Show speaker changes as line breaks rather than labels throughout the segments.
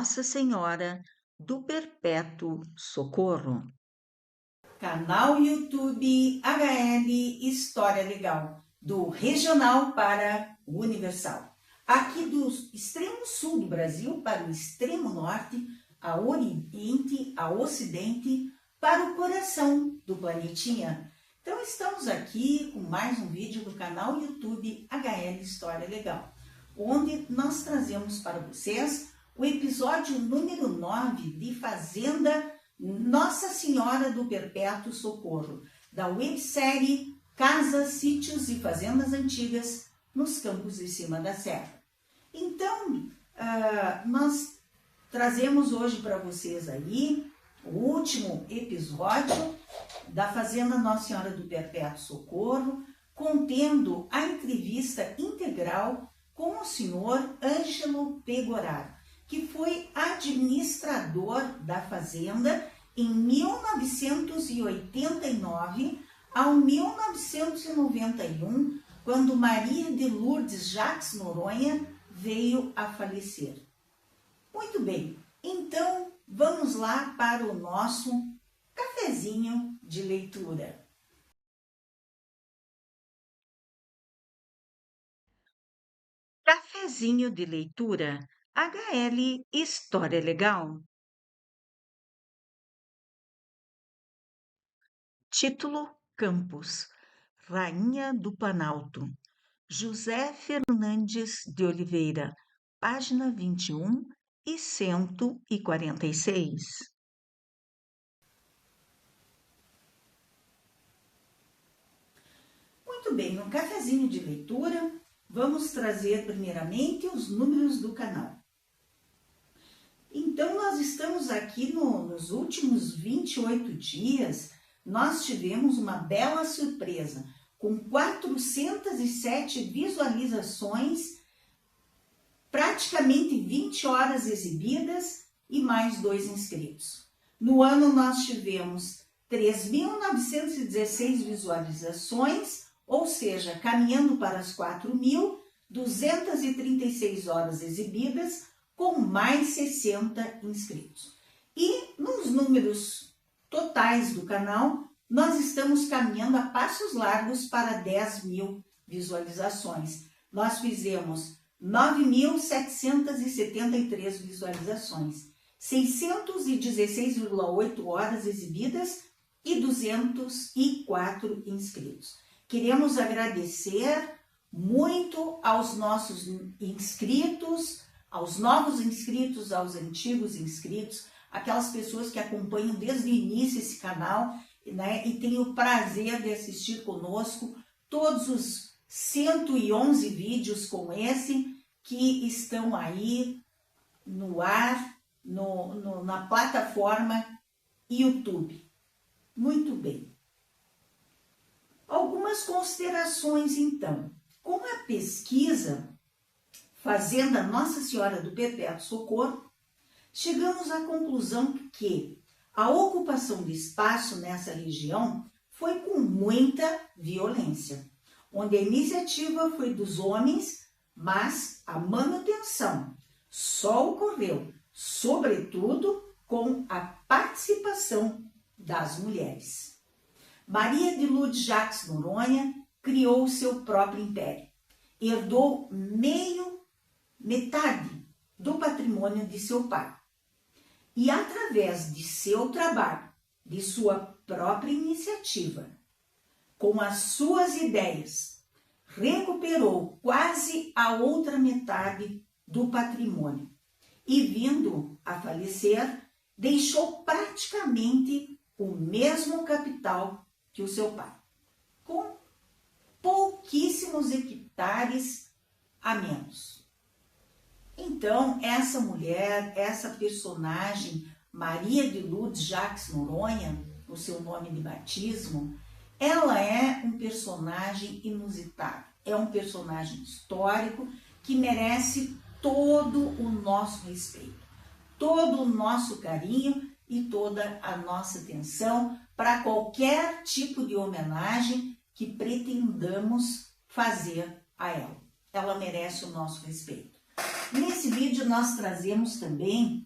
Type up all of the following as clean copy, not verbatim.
Nossa Senhora do Perpétuo Socorro.
Canal YouTube HL História Legal, do regional para o universal. Aqui do extremo sul do Brasil para o extremo norte, a oriente, a ocidente, para o coração do planetinha. Então estamos aqui com mais um vídeo do canal YouTube HL História Legal, onde nós trazemos para vocês o episódio número 9 de Fazenda Nossa Senhora do Perpétuo Socorro, da websérie Casas, Sítios e Fazendas Antigas nos Campos de Cima da Serra. Então, nós trazemos hoje para vocês aí o último episódio da Fazenda Nossa Senhora do Perpétuo Socorro, contendo a entrevista integral com o senhor Ângelo Pegoraro, que foi administrador da fazenda em 1989 ao 1991, quando Maria de Lourdes Jacques Noronha veio a falecer. Muito bem, então vamos lá para o nosso cafezinho de leitura.
Cafezinho de leitura HL História Legal. Título: Campos, Rainha do Planalto. José Fernandes de Oliveira, página 21 e 146.
Muito bem, no cafezinho de leitura, vamos trazer primeiramente os números do canal. Então, nós estamos aqui nos últimos 28 dias, nós tivemos uma bela surpresa, com 407 visualizações, praticamente 20 horas exibidas e mais 2 inscritos. No ano, nós tivemos 3.916 visualizações, ou seja, caminhando para as 4.236 horas exibidas, com mais 60 inscritos. E nos números totais do canal, nós estamos caminhando a passos largos para 10.000 visualizações. Nós fizemos 9.773 visualizações, 616,8 horas exibidas e 204 inscritos. Queremos agradecer muito aos nossos inscritos, aos novos inscritos, aos antigos inscritos, aquelas pessoas que acompanham desde o início esse canal, né, e têm o prazer de assistir conosco todos os 111 vídeos como esse que estão aí no ar, na plataforma YouTube. Muito bem. Algumas considerações, então. Com a pesquisa Fazenda Nossa Senhora do Perpétuo Socorro, chegamos à conclusão que a ocupação de espaço nessa região foi com muita violência, onde a iniciativa foi dos homens, mas a manutenção só ocorreu, sobretudo, com a participação das mulheres. Maria de Lourdes Jacques Noronha criou o seu próprio império, herdou metade do patrimônio de seu pai. E através de seu trabalho, de sua própria iniciativa, com as suas ideias, recuperou quase a outra metade do patrimônio. E vindo a falecer, deixou praticamente o mesmo capital que o seu pai, com pouquíssimos hectares a menos. Então, essa mulher, essa personagem, Maria de Lourdes Jacques Noronha, o seu nome de batismo, ela é um personagem inusitado, é um personagem histórico que merece todo o nosso respeito, todo o nosso carinho e toda a nossa atenção para qualquer tipo de homenagem que pretendamos fazer a ela. Ela merece o nosso respeito. Nesse vídeo nós trazemos também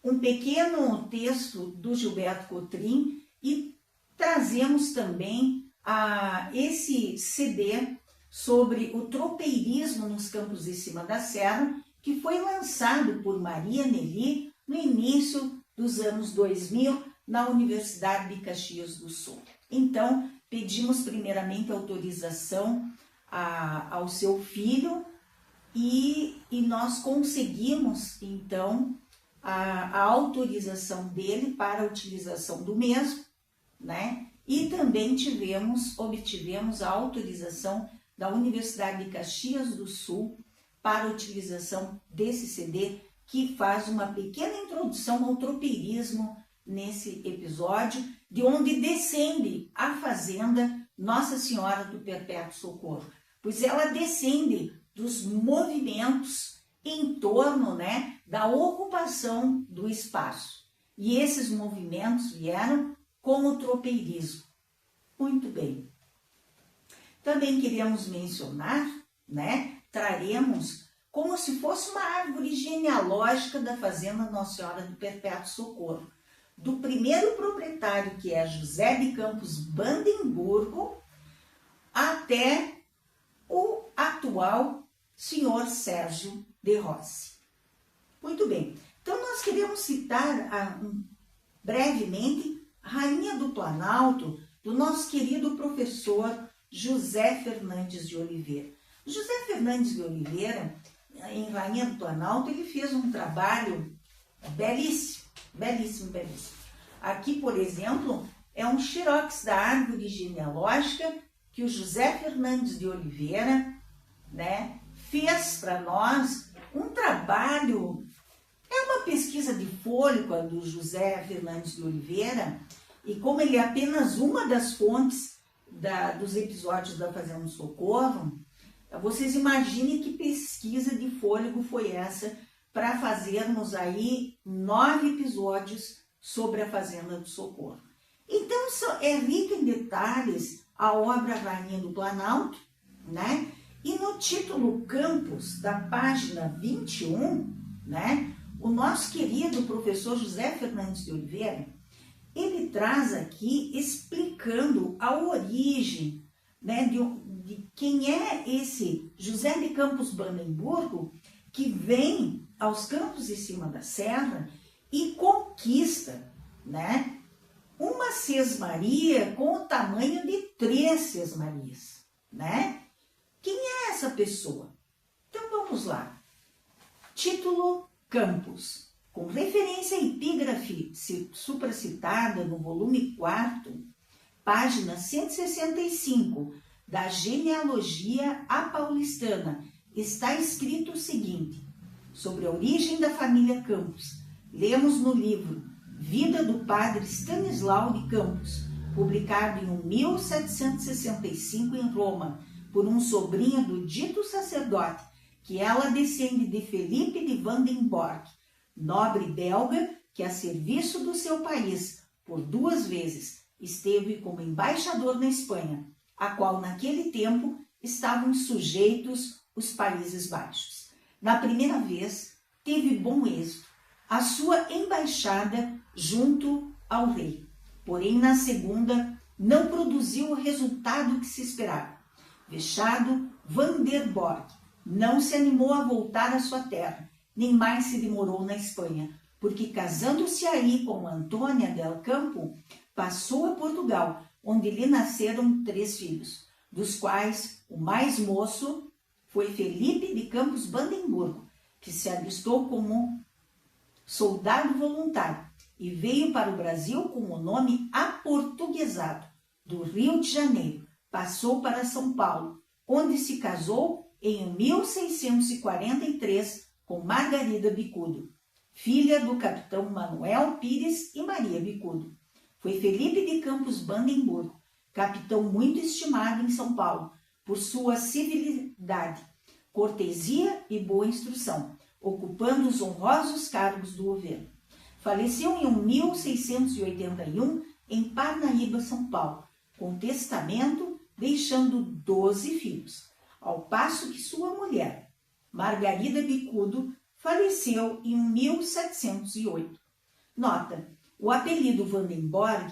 um pequeno texto do Gilberto Cotrim e trazemos também esse CD sobre o tropeirismo nos campos de cima da serra, que foi lançado por Maria Nelly no início dos anos 2000 na Universidade de Caxias do Sul. Então, pedimos primeiramente autorização ao seu filho e nós conseguimos, então, a autorização dele para a utilização do mesmo, né? E também obtivemos a autorização da Universidade de Caxias do Sul para a utilização desse CD, que faz uma pequena introdução ao tropeirismo nesse episódio, de onde descende a fazenda Nossa Senhora do Perpétuo Socorro, pois ela descende dos movimentos em torno, né, da ocupação do espaço. E esses movimentos vieram com o tropeirismo. Muito bem. Também queremos mencionar, né, traremos como se fosse uma árvore genealógica da fazenda Nossa Senhora do Perpétuo Socorro, do primeiro proprietário, que é José de Campos Bandemburgo, até o atual senhor Sérgio de Rossi. Muito bem, então nós queremos citar brevemente a Rainha do Planalto, do nosso querido professor José Fernandes de Oliveira. José Fernandes de Oliveira, em Rainha do Planalto, ele fez um trabalho belíssimo, belíssimo, belíssimo. Aqui, por exemplo, é um xerox da árvore genealógica que o José Fernandes de Oliveira, né, fez para nós um trabalho. É uma pesquisa de fôlego do José Fernandes de Oliveira, e como ele é apenas uma das fontes dos episódios da Fazenda do Socorro, vocês imaginem que pesquisa de fôlego foi essa para fazermos aí 9 episódios sobre a Fazenda do Socorro. Então, é rica em detalhes a obra Rainha do Planalto, né? E no título Campos, da página 21, né, o nosso querido professor José Fernandes de Oliveira, ele traz aqui explicando a origem, né, de quem é esse José de Campos Bandemburgo, que vem aos campos de cima da serra e conquista, né, uma sesmaria com o tamanho de 3 sesmarias, né? Quem é essa pessoa? Então vamos lá. Título Campos, com referência à epígrafe supracitada no volume 4, página 165, da Genealogia Apaulistana, está escrito o seguinte: sobre a origem da família Campos, lemos no livro Vida do Padre Stanislau de Campos, publicado em 1765 em Roma, por um sobrinho do dito sacerdote, que ela descende de Felipe de Vandenborg, nobre belga que, a serviço do seu país, por 2 vezes esteve como embaixador na Espanha, a qual naquele tempo estavam sujeitos os Países Baixos. Na primeira vez, teve bom êxito a sua embaixada junto ao rei, porém na segunda não produziu o resultado que se esperava. Vexado, Vandenborg não se animou a voltar à sua terra, nem mais se demorou na Espanha, porque casando-se aí com Antônia del Campo, passou a Portugal, onde lhe nasceram 3 filhos, dos quais o mais moço foi Felipe de Campos Bandemburgo, que se alistou como soldado voluntário e veio para o Brasil com o nome aportuguesado, do Rio de Janeiro. Passou para São Paulo, onde se casou em 1643 com Margarida Bicudo, filha do capitão Manuel Pires e Maria Bicudo. Foi Felipe de Campos Bandemburgo, capitão muito estimado em São Paulo, por sua civilidade, cortesia e boa instrução, ocupando os honrosos cargos do governo. Faleceu em 1681 em Parnaíba, São Paulo, com testamento, deixando 12 filhos, ao passo que sua mulher, Margarida Bicudo, faleceu em 1708. Nota, o apelido Vandenborg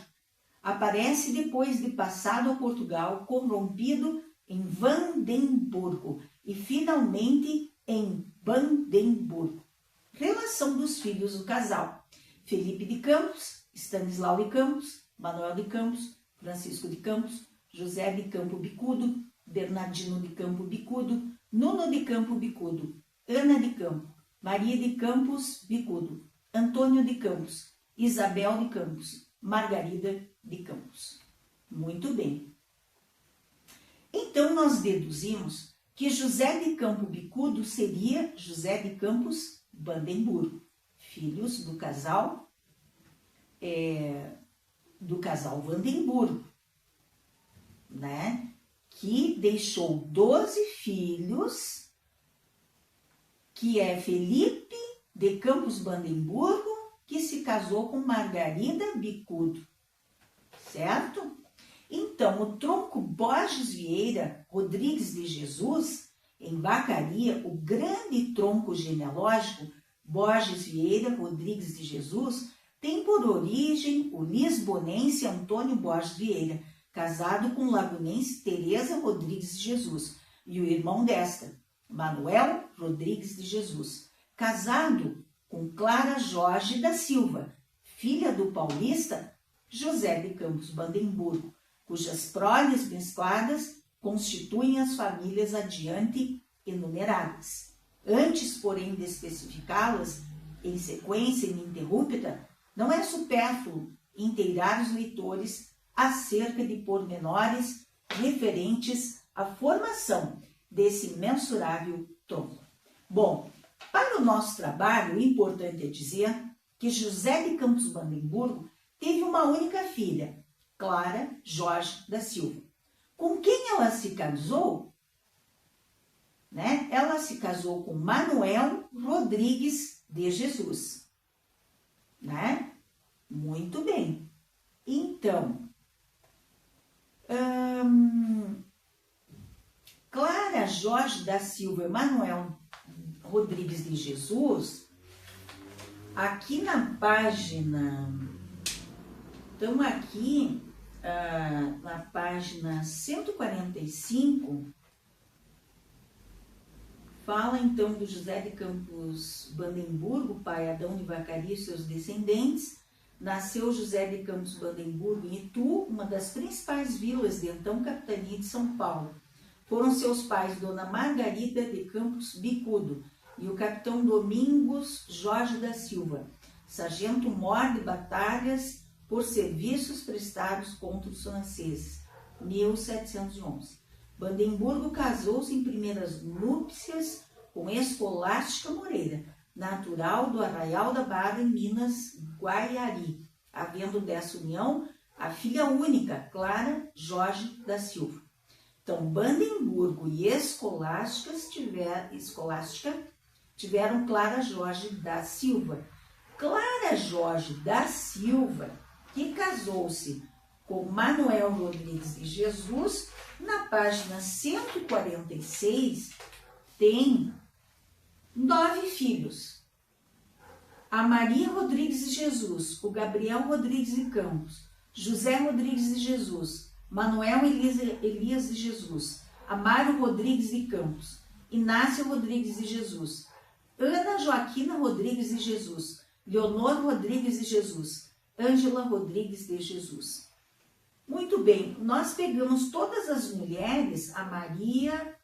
aparece depois de passado a Portugal, corrompido em Vandemburgo e finalmente em Bandemburgo. Relação dos filhos do casal: Felipe de Campos, Stanislau de Campos, Manuel de Campos, Francisco de Campos, José de Campo Bicudo, Bernardino de Campo Bicudo, Nuno de Campo Bicudo, Ana de Campo, Maria de Campos Bicudo, Antônio de Campos, Isabel de Campos, Margarida de Campos. Muito bem. Então, nós deduzimos que José de Campo Bicudo seria José de Campos Bandemburgo, filhos do casal Vandemburgo, né? Que deixou 12 filhos, que é Felipe de Campos Bandemburgo, que se casou com Margarida Bicudo, certo? Então, o tronco Borges Vieira Rodrigues de Jesus, em Vacaria, o grande tronco genealógico Borges Vieira Rodrigues de Jesus, tem por origem o lisbonense Antônio Borges Vieira, casado com lagunense Teresa Rodrigues de Jesus, e o irmão desta, Manuel Rodrigues de Jesus, casado com Clara Jorge da Silva, filha do paulista José de Campos Bandemburgo, cujas proles mescladas constituem as famílias adiante enumeradas. Antes, porém, de especificá-las em sequência ininterrupta, não é supérfluo inteirar os leitores acerca de pormenores referentes à formação desse mensurável tronco. Bom, para o nosso trabalho, o importante é dizer que José de Campos Bandemburgo teve uma única filha, Clara Jorge da Silva. Com quem ela se casou? Né? Ela se casou com Manuel Rodrigues de Jesus. Né? Muito bem. Então, Clara Jorge da Silva e Manuel Rodrigues de Jesus, aqui na página, então aqui na página 145, fala então do José de Campos Bandemburgo, pai Adão de Vacaria e seus descendentes. Nasceu José de Campos Bandemburgo em Itu, uma das principais vilas de então capitania de São Paulo. Foram seus pais Dona Margarida de Campos Bicudo e o capitão Domingos Jorge da Silva, sargento-mor de batalhas por serviços prestados contra os franceses, 1711. Bandemburgo casou-se em primeiras núpcias com Escolástica Moreira, natural do Arraial da Barra, em Minas Guaiari, havendo dessa união a filha única, Clara Jorge da Silva. Então, Bandemburgo e Escolástica tiveram Clara Jorge da Silva. Clara Jorge da Silva, que casou-se com Manuel Rodrigues de Jesus, na página 146, tem 9 filhos. A Maria Rodrigues de Jesus, o Gabriel Rodrigues de Campos, José Rodrigues de Jesus, Manuel Elias de Jesus, Amaro Rodrigues de Campos, Inácio Rodrigues de Jesus, Ana Joaquina Rodrigues de Jesus, Leonor Rodrigues de Jesus, Ângela Rodrigues de Jesus. Muito bem, nós pegamos todas as mulheres, a Maria,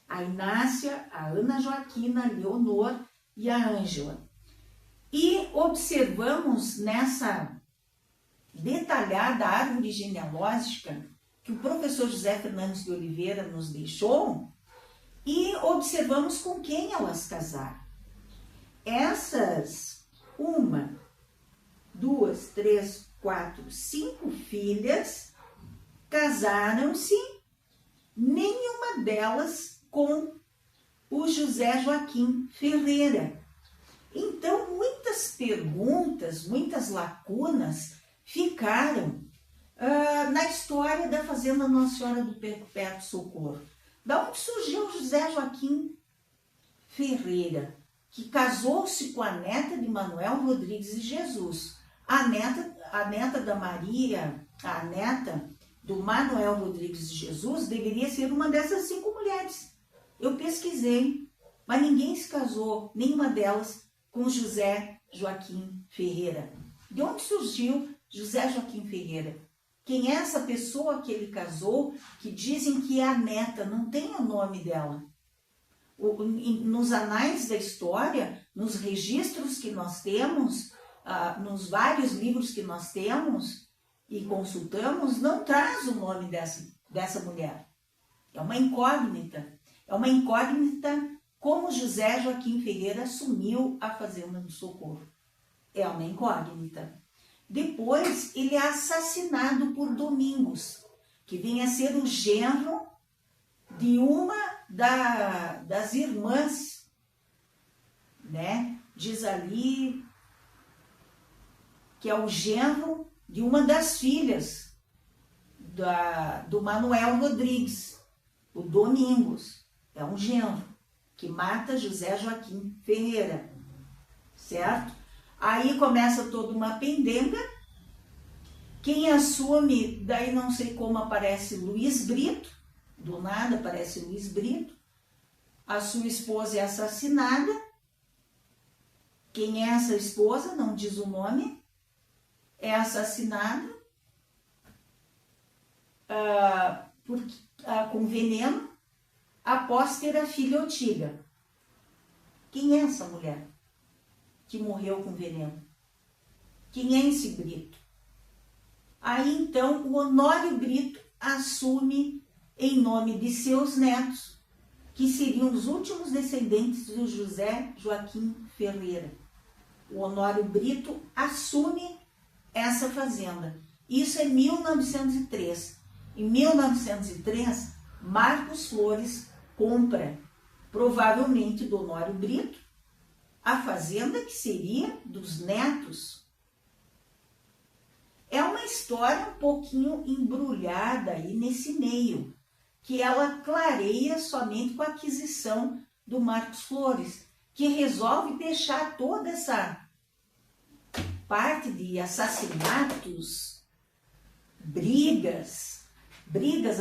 a Inácia, a Ana Joaquina, a Leonor e a Ângela. E observamos nessa detalhada árvore genealógica que o professor José Fernandes de Oliveira nos deixou e observamos com quem elas casaram. Essas, 1, 2, 3, 4, 5 filhas casaram-se, nenhuma delas com o José Joaquim Ferreira. Então, muitas perguntas, muitas lacunas ficaram na história da Fazenda Nossa Senhora do Perpétuo Socorro. Da onde surgiu José Joaquim Ferreira, que casou-se com a neta de Manuel Rodrigues de Jesus, A neta da Maria, a neta do Manuel Rodrigues de Jesus, deveria ser uma dessas 5 mulheres. Eu pesquisei, mas ninguém se casou, nenhuma delas, com José Joaquim Ferreira. De onde surgiu José Joaquim Ferreira? Quem é essa pessoa que ele casou, que dizem que é a neta, não tem o nome dela? Nos anais da história, nos registros que nós temos, nos vários livros que nós temos e consultamos, não traz o nome dessa mulher. É uma incógnita. É uma incógnita como José Joaquim Ferreira assumiu a Fazenda do Socorro. É uma incógnita. Depois, ele é assassinado por Domingos, que vem a ser o genro de uma das irmãs, né? Diz ali que é o genro de uma das filhas do Manuel Rodrigues, o Domingos. É um genro que mata José Joaquim Ferreira, certo? Aí começa toda uma pendenga. Quem assume, daí não sei como aparece Luiz Brito, do nada aparece Luiz Brito. A sua esposa é assassinada. Quem é essa esposa? Não diz o nome. É assassinada com veneno após ter a filha Otília. Quem é essa mulher que morreu com veneno? Quem é esse Brito? Aí então o Honório Brito assume em nome de seus netos, que seriam os últimos descendentes do José Joaquim Ferreira. O Honório Brito assume essa fazenda. Isso é 1903. Em 1903, Marcos Flores compra, provavelmente do Honório Brito, a fazenda que seria dos netos. É uma história um pouquinho embrulhada aí nesse meio, que ela clareia somente com a aquisição do Marcos Flores, que resolve deixar toda essa parte de assassinatos, brigas,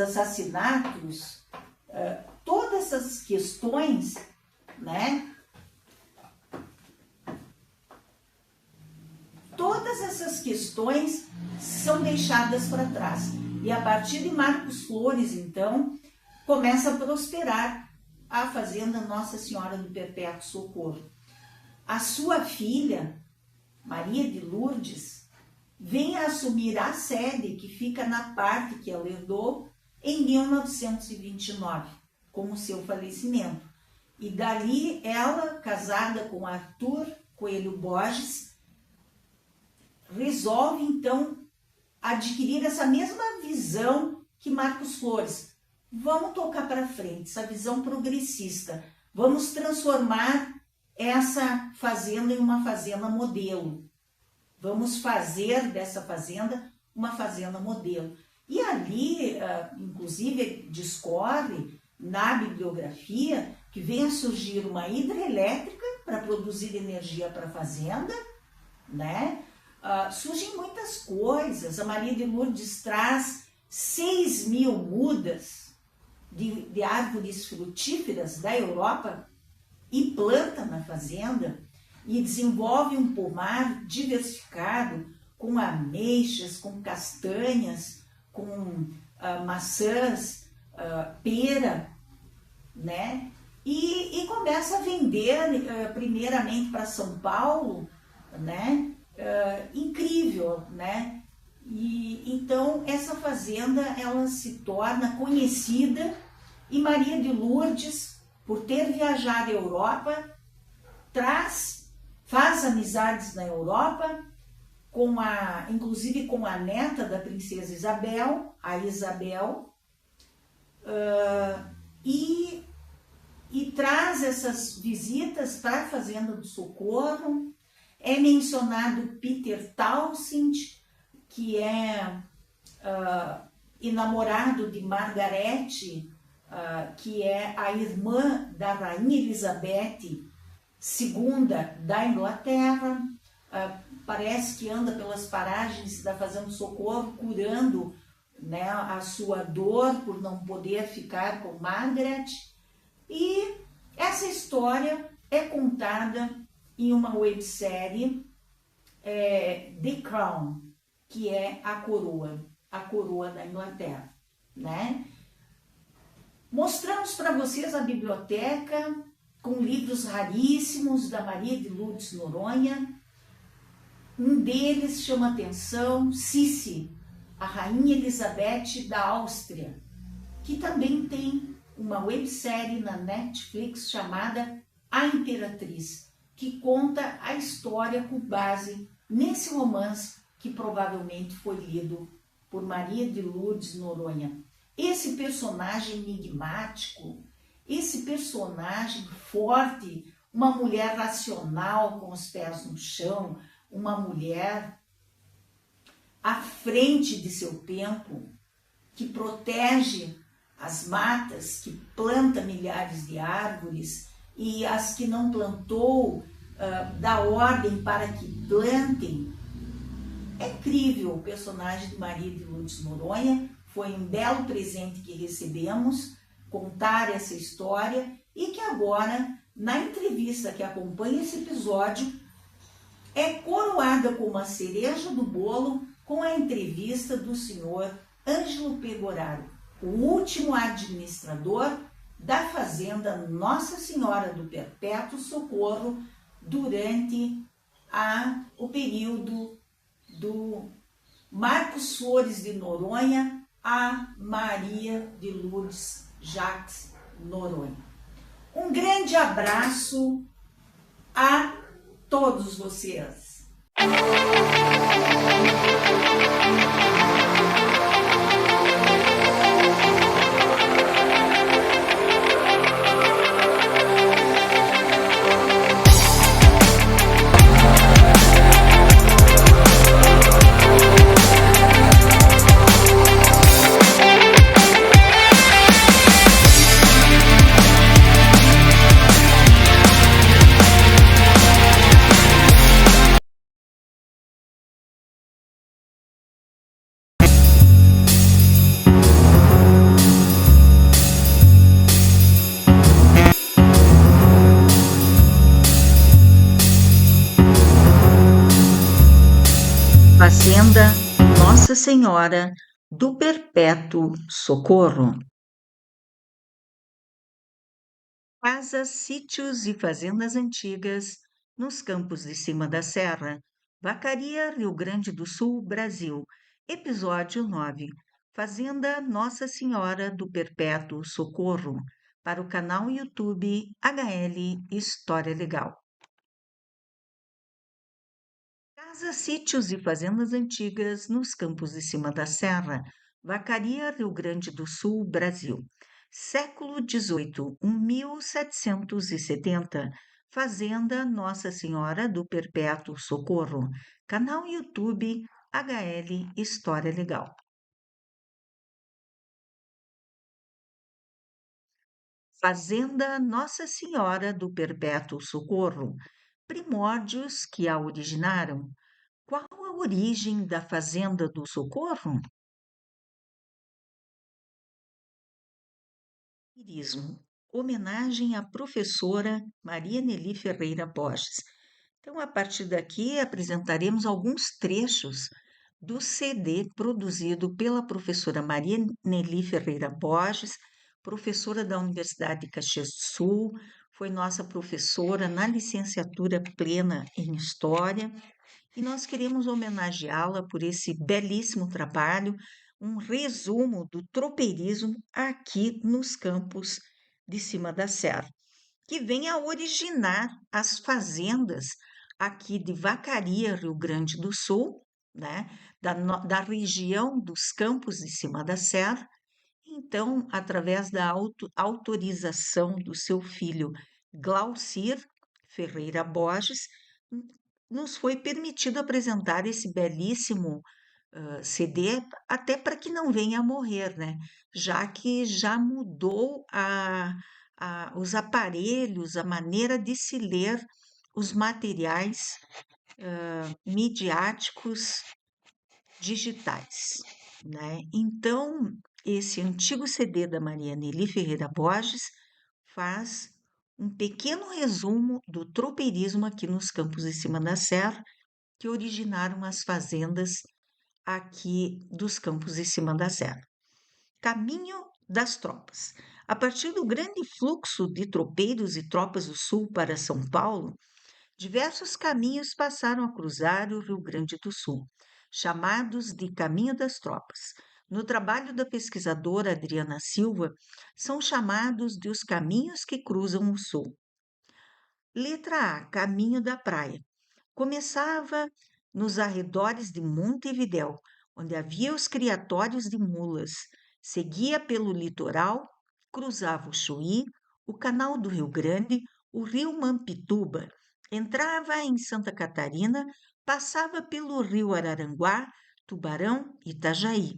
assassinatos, todas essas questões, né? Todas essas questões são deixadas para trás. E a partir de Marcos Flores, então, começa a prosperar a Fazenda Nossa Senhora do Perpétuo Socorro. A sua filha, Maria de Lourdes, vem a assumir a sede que fica na parte que ela herdou em 1929, com o seu falecimento. E dali ela, casada com Arthur Coelho Borges, resolve então adquirir essa mesma visão que Marcos Flores. Vamos tocar para frente, essa visão progressista. Vamos transformar essa fazenda em uma fazenda modelo. Vamos fazer dessa fazenda uma fazenda modelo. E ali, inclusive, discorre na bibliografia que vem a surgir uma hidrelétrica para produzir energia para a fazenda, né? Surgem muitas coisas. A Maria de Lourdes traz 6.000 mudas de árvores frutíferas da Europa e planta na fazenda e desenvolve um pomar diversificado com ameixas, com castanhas, com maçãs, pera, né? E começa a vender primeiramente para São Paulo, né? Incrível, né? E então essa fazenda ela se torna conhecida e Maria de Lourdes, por ter viajado à Europa, faz amizades na Europa, inclusive com a neta da princesa Isabel, a Isabel, e traz essas visitas para a Fazenda do Socorro. É mencionado Peter Townsend, que é enamorado de Margarete, que é a irmã da Rainha Elizabeth II da Inglaterra. parece que anda pelas paragens da Fazenda do Socorro, curando, né, a sua dor por não poder ficar com Margaret. E essa história é contada em uma websérie, The Crown, que é a coroa da Inglaterra, né? Mostramos para vocês a biblioteca com livros raríssimos da Maria de Lourdes Noronha. Um deles chama atenção, Sissi, a Rainha Elizabeth da Áustria, que também tem uma websérie na Netflix chamada A Imperatriz, que conta a história com base nesse romance que provavelmente foi lido por Maria de Lourdes Noronha. Esse personagem enigmático, esse personagem forte, uma mulher racional com os pés no chão, uma mulher à frente de seu tempo, que protege as matas, que planta milhares de árvores e as que não plantou, dá ordem para que plantem. É incrível o personagem de Maria de Lourdes Noronha, foi um belo presente que recebemos, contar essa história e que agora, na entrevista que acompanha esse episódio, é coroada com uma cereja do bolo com a entrevista do senhor Ângelo Pegoraro, o último administrador da Fazenda Nossa Senhora do Perpétuo Socorro durante o período do Marcos Flores de Noronha a Maria de Lourdes Jacques Noronha. Um grande abraço a todos vocês.
Fazenda Nossa Senhora do Perpétuo Socorro. Casas, sítios e fazendas antigas nos campos de cima da serra. Vacaria, Rio Grande do Sul, Brasil. Episódio 9. Fazenda Nossa Senhora do Perpétuo Socorro. Para o canal YouTube HL História Legal. Casas, sítios e fazendas antigas nos campos de cima da serra. Vacaria, Rio Grande do Sul, Brasil. Século XVIII, 1770. Fazenda Nossa Senhora do Perpétuo Socorro. Canal YouTube HL História Legal. Fazenda Nossa Senhora do Perpétuo Socorro. Primórdios que a originaram. Qual a origem da Fazenda do Socorro? Irismo, homenagem à professora Maria Nelly Ferreira Borges. Então, a partir daqui, apresentaremos alguns trechos do CD produzido pela professora Maria Nelly Ferreira Borges, professora da Universidade de Caxias do Sul, foi nossa professora na licenciatura plena em História, e nós queremos homenageá-la por esse belíssimo trabalho, um resumo do tropeirismo aqui nos campos de cima da serra, que vem a originar as fazendas aqui de Vacaria, Rio Grande do Sul, né, da região dos campos de cima da serra. Então, através da autorização do seu filho Glaucir Ferreira Borges, nos foi permitido apresentar esse belíssimo CD, até para que não venha a morrer, né? Já que já mudou os aparelhos, a maneira de se ler os materiais midiáticos digitais, né? Então, esse antigo CD da Maria Nelly Ferreira Borges faz um pequeno resumo do tropeirismo aqui nos Campos de Cima da Serra, que originaram as fazendas aqui dos Campos de Cima da Serra. Caminho das tropas. A partir do grande fluxo de tropeiros e tropas do Sul para São Paulo, diversos caminhos passaram a cruzar o Rio Grande do Sul, chamados de Caminho das Tropas. No trabalho da pesquisadora Adriana Silva, são chamados de os caminhos que cruzam o Sul. Letra A, Caminho da Praia. Começava nos arredores de Montevidéu, onde havia os criatórios de mulas. Seguia pelo litoral, cruzava o Chuí, o canal do Rio Grande, o rio Mampituba, entrava em Santa Catarina, passava pelo rio Araranguá, Tubarão e Itajaí.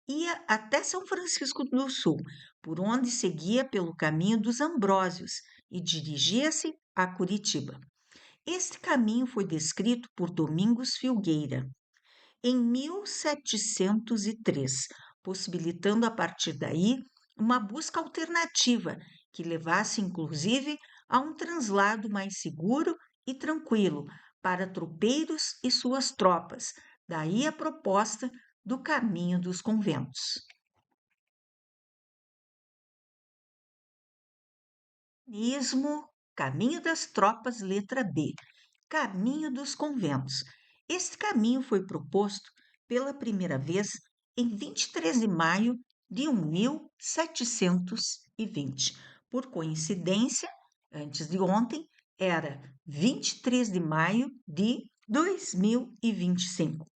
Ia até São Francisco do Sul, por onde seguia pelo caminho dos Ambrósios e dirigia-se a Curitiba. Este caminho foi descrito por Domingos Filgueira em 1703, possibilitando a partir daí uma busca alternativa que levasse inclusive a um translado mais seguro e tranquilo para tropeiros e suas tropas. Daí a proposta do Caminho dos Conventos. Caminho das Tropas, letra B. Caminho dos Conventos. Este caminho foi proposto pela primeira vez em 23 de maio de 1720. Por coincidência, antes de ontem, era 23 de maio de 2025.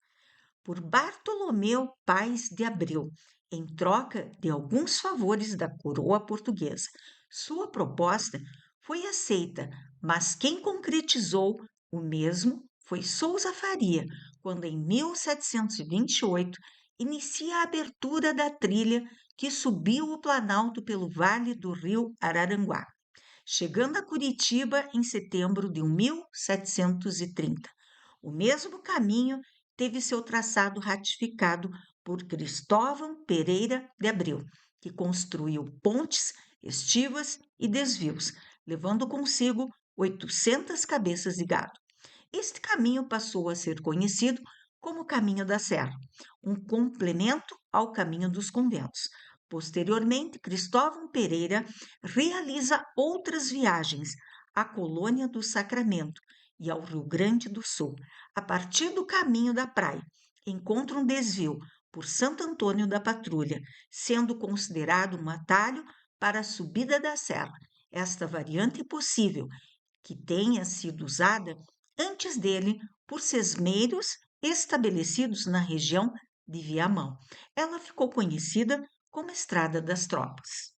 Por Bartolomeu Paes de Abreu, em troca de alguns favores da coroa portuguesa. Sua proposta foi aceita, mas quem concretizou o mesmo foi Sousa Faria, quando em 1728 inicia a abertura da trilha que subiu o Planalto pelo vale do rio Araranguá, chegando a Curitiba em setembro de 1730. O mesmo caminho teve seu traçado ratificado por Cristóvão Pereira de Abreu, que construiu pontes, estivas e desvios, levando consigo 800 cabeças de gado. Este caminho passou a ser conhecido como Caminho da Serra, um complemento ao Caminho dos Conventos. Posteriormente, Cristóvão Pereira realiza outras viagens à Colônia do Sacramento e ao Rio Grande do Sul, a partir do Caminho da Praia. Encontra um desvio por Santo Antônio da Patrulha, sendo considerado um atalho para a subida da serra. Esta variante é possível que tenha sido usada antes dele por sesmeiros estabelecidos na região de Viamão. Ela ficou conhecida como Estrada das Tropas.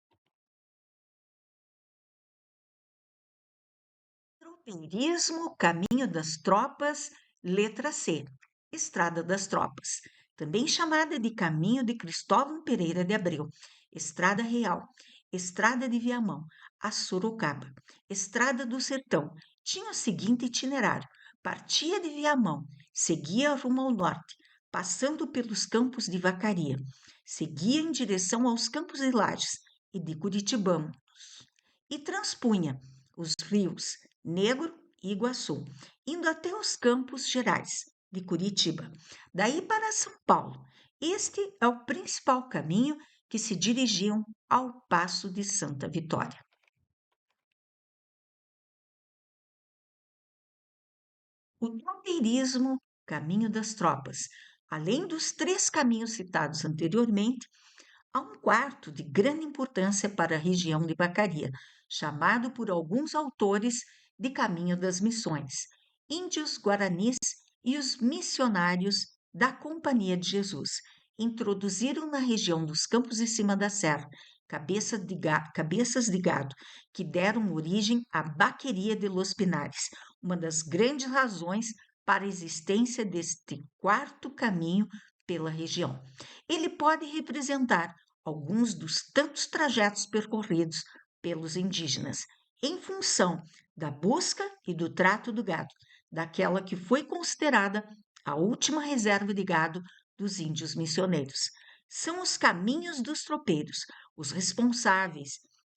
Tropeirismo, Caminho das Tropas, letra C. Estrada das Tropas, também chamada de Caminho de Cristóvão Pereira de Abreu, Estrada Real, Estrada de Viamão, a Sorocaba, Estrada do Sertão. Tinha o seguinte itinerário: partia de Viamão, seguia rumo ao norte, passando pelos campos de Vacaria, seguia em direção aos Campos de Lages e de Curitibanos e transpunha os rios Negro e Iguaçu, indo até os Campos Gerais de Curitiba, daí para São Paulo. Este é o principal caminho que se dirigiam ao Paço de Santa Vitória. O tropeirismo, Caminho das Tropas. Além dos 3 caminhos citados anteriormente, há um quarto de grande importância para a região de Vacaria, chamado por alguns autores de Caminho das Missões, índios guaranis e os missionários da Companhia de Jesus. Introduziram na região dos Campos de Cima da Serra cabeças de gado, que deram origem à Baqueria de Los Pinares, uma das grandes razões para a existência deste quarto caminho pela região. Ele pode representar alguns dos tantos trajetos percorridos pelos indígenas, em função da busca e do trato do gado, daquela que foi considerada a última reserva de gado dos índios missioneiros. São os caminhos dos tropeiros, os responsáveis,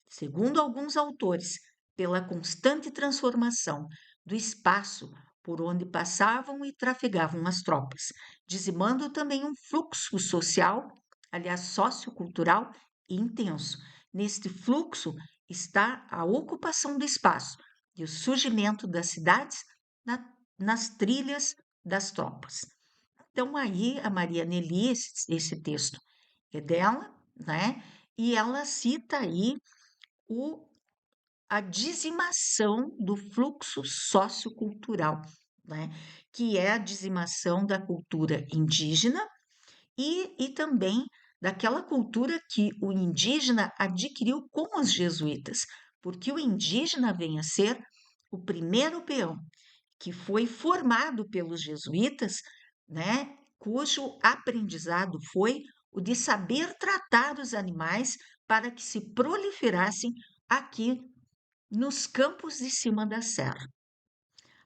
segundo alguns autores, pela constante transformação do espaço por onde passavam e trafegavam as tropas, dizimando também um fluxo social, aliás, sociocultural intenso. Neste fluxo está a ocupação do espaço e o surgimento das cidades nas trilhas das tropas. Então, aí a Maria Nelly, esse texto é dela, né? E ela cita aí o, a dizimação do fluxo sociocultural, né? Que é a dizimação da cultura indígena e também daquela cultura que o indígena adquiriu com os jesuítas, porque o indígena vem a ser o primeiro peão que foi formado pelos jesuítas, né, cujo aprendizado foi o de saber tratar os animais para que se proliferassem aqui nos campos de cima da serra.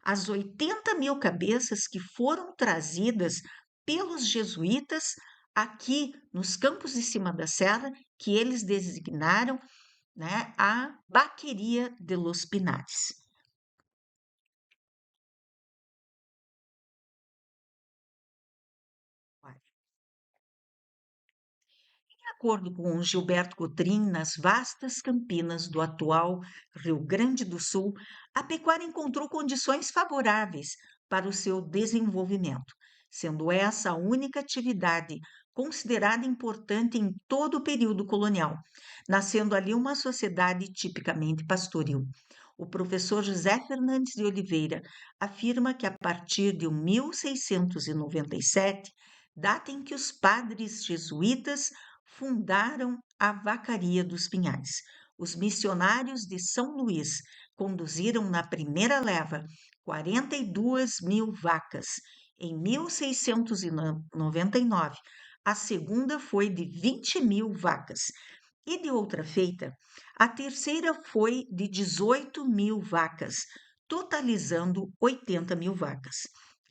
As 80.000 cabeças que foram trazidas pelos jesuítas aqui nos campos de cima da serra, que eles designaram, né, a Baqueria de los Pinares. De acordo com Gilberto Cotrim, nas vastas campinas do atual Rio Grande do Sul, a pecuária encontrou condições favoráveis para o seu desenvolvimento, sendo essa a única atividade considerada importante em todo o período colonial, nascendo ali uma sociedade tipicamente pastoril. O professor José Fernandes de Oliveira afirma que a partir de 1697, data em que os padres jesuítas fundaram a Vacaria dos Pinhais. Os missionários de São Luís conduziram na primeira leva 42.000 vacas. Em 1699, a segunda foi de 20.000 vacas. E de outra feita, a terceira foi de 18.000 vacas, totalizando 80.000 vacas.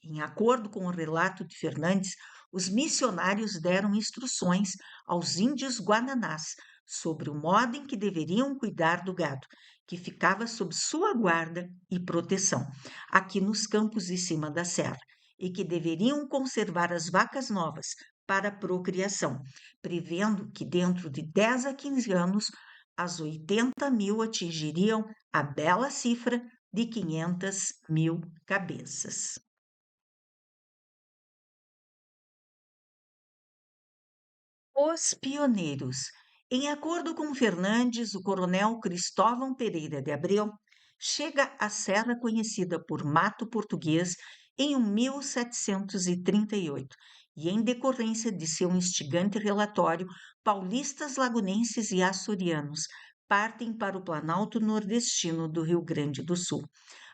Em acordo com o relato de Fernandes, os missionários deram instruções aos índios guananás sobre o modo em que deveriam cuidar do gado, que ficava sob sua guarda e proteção, aqui nos campos de cima da serra, e que deveriam conservar as vacas novas para a procriação, prevendo que dentro de 10 a 15 anos as 80.000 atingiriam a bela cifra de 500.000 cabeças. Os pioneiros. Em acordo com Fernandes, o coronel Cristóvão Pereira de Abreu chega à serra conhecida por Mato Português em 1738 e, em decorrência de seu instigante relatório, paulistas, lagunenses e açorianos partem para o Planalto Nordestino do Rio Grande do Sul.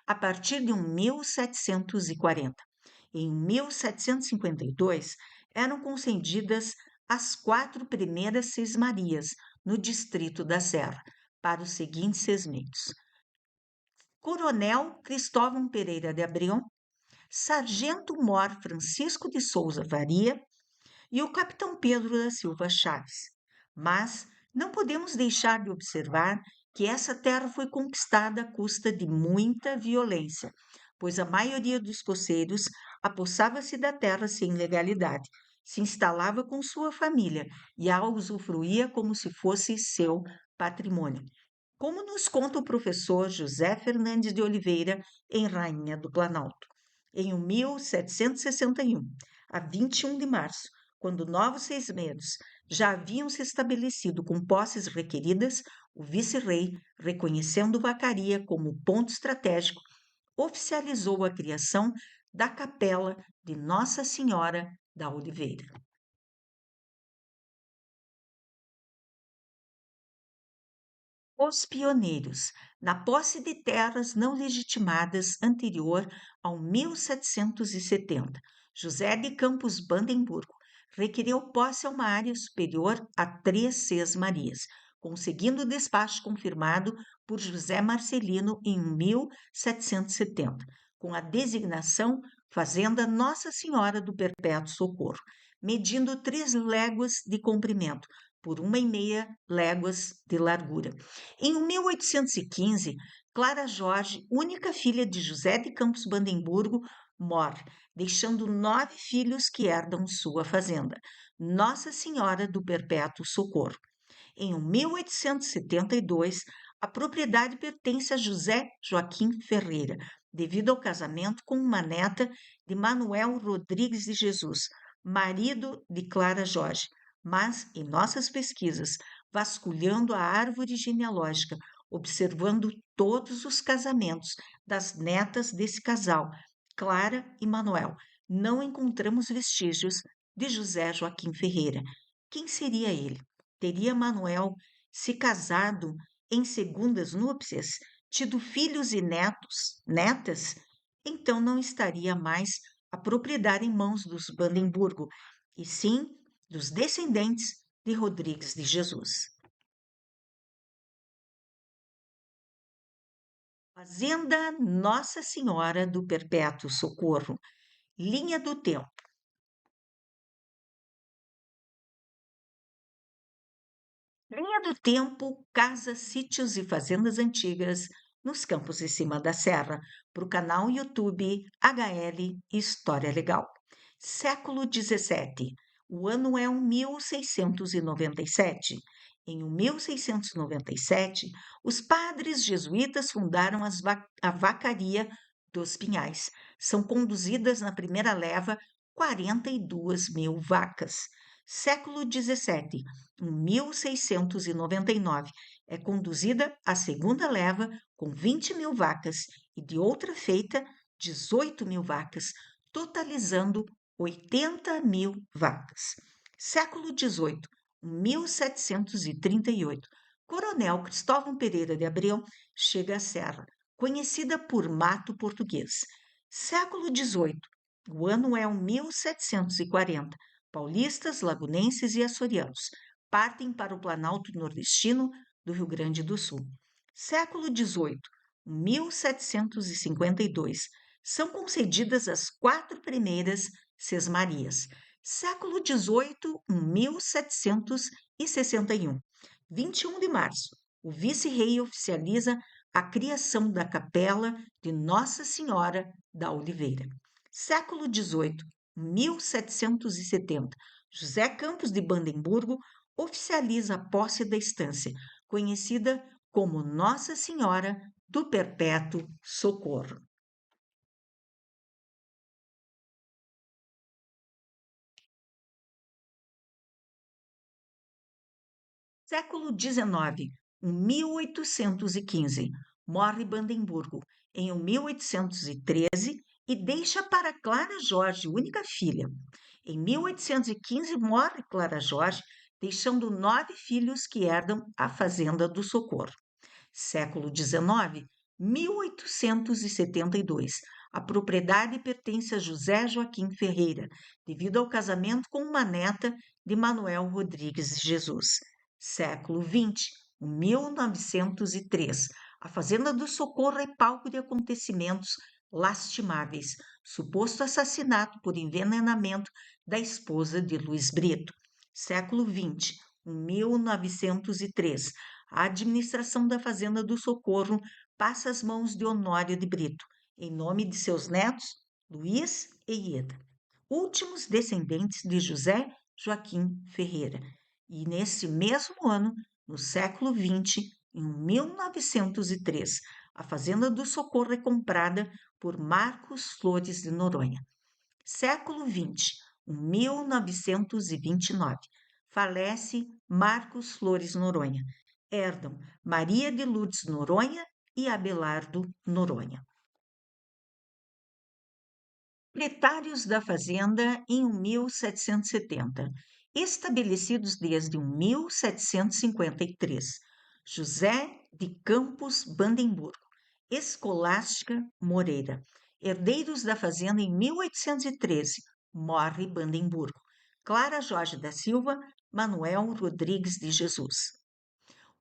A partir de 1740, em 1752, eram concedidas as 4 primeiras sesmarias no distrito da Serra, para os seguintes segmentos: Coronel Cristóvão Pereira de Abreu, Sargento-Mor Francisco de Souza Faria e o Capitão Pedro da Silva Chaves. Mas não podemos deixar de observar que essa terra foi conquistada à custa de muita violência, pois a maioria dos poceiros apossava-se da terra sem legalidade, se instalava com sua família e a usufruía como se fosse seu patrimônio. Como nos conta o professor José Fernandes de Oliveira em Rainha do Planalto. Em 1761, a 21 de março, quando novos cismeiros já haviam se estabelecido com posses requeridas, o vice-rei, reconhecendo Vacaria como ponto estratégico, oficializou a criação da Capela de Nossa Senhora da Oliveira. Os pioneiros, na posse de terras não legitimadas anterior ao 1770, José de Campos Bandemburgo requeriu posse a uma área superior a 3 sesmarias, conseguindo o despacho confirmado por José Marcelino em 1770. com a designação Fazenda Nossa Senhora do Perpétuo Socorro, medindo 3 léguas de comprimento por 1,5 léguas de largura. Em 1815, Clara Jorge, única filha de José de Campos Bandemburgo, morre, deixando 9 filhos que herdam sua fazenda, Nossa Senhora do Perpétuo Socorro. Em 1872, a propriedade pertence a José Joaquim Ferreira, devido ao casamento com uma neta de Manuel Rodrigues de Jesus, marido de Clara Jorge. Mas, em nossas pesquisas, vasculhando a árvore genealógica, observando todos os casamentos das netas desse casal, Clara e Manuel, não encontramos vestígios de José Joaquim Ferreira. Quem seria ele? Teria Manuel se casado em segundas núpcias, tido filhos e netas? Então não estaria mais a propriedade em mãos dos Bandemburgo, e sim dos descendentes de Rodrigues de Jesus. Fazenda Nossa Senhora do Perpétuo Socorro, linha do tempo. Linha do tempo, casas, sítios e fazendas antigas nos campos de cima da serra, para o canal YouTube HL História Legal. Século XVII. O ano é 1697. Em 1697, os padres jesuítas fundaram a Vacaria dos Pinhais. São conduzidas na primeira leva 42.000 vacas. Século XVII. Em 1699, é conduzida a segunda leva com 20.000 vacas e de outra feita 18.000 vacas, totalizando 80.000 vacas. Século XVIII, 1738, Coronel Cristóvão Pereira de Abreu chega à Serra, conhecida por Mato Português. Século XVIII, o ano é 1740, paulistas, lagunenses e açorianos partem para o Planalto Nordestino do Rio Grande do Sul. Século XVIII, 1752, são concedidas as 4 primeiras sesmarias. Século XVIII, 1761, 21 de março, o vice-rei oficializa a criação da Capela de Nossa Senhora da Oliveira. Século XVIII, 1770, José Campos de Bandemburgo oficializa a posse da estância, conhecida como Nossa Senhora do Perpétuo Socorro. Século XIX, 1815, morre Bandemburgo em 1813 e deixa para Clara Jorge, única filha. Em 1815, morre Clara Jorge, deixando 9 filhos que herdam a Fazenda do Socorro. Século XIX, 1872, a propriedade pertence a José Joaquim Ferreira, devido ao casamento com uma neta de Manuel Rodrigues de Jesus. Século XX, 1903, a Fazenda do Socorro é palco de acontecimentos lastimáveis, suposto assassinato por envenenamento da esposa de Luiz Brito. Século XX, 1903, a administração da Fazenda do Socorro passa às mãos de Honório de Brito, em nome de seus netos, Luiz e Ieda, últimos descendentes de José Joaquim Ferreira. E nesse mesmo ano, no século XX, em 1903, a Fazenda do Socorro é comprada por Marcos Flores de Noronha. Século XX, 1929, falece Marcos Flores Noronha. Herdam Maria de Lourdes Noronha e Abelardo Noronha. Proprietários da fazenda em 1770, estabelecidos desde 1753. José de Campos Bandemburgo, Escolástica Moreira. Herdeiros da fazenda em 1813, morre Bandemburgo. Clara Jorge da Silva, Manuel Rodrigues de Jesus.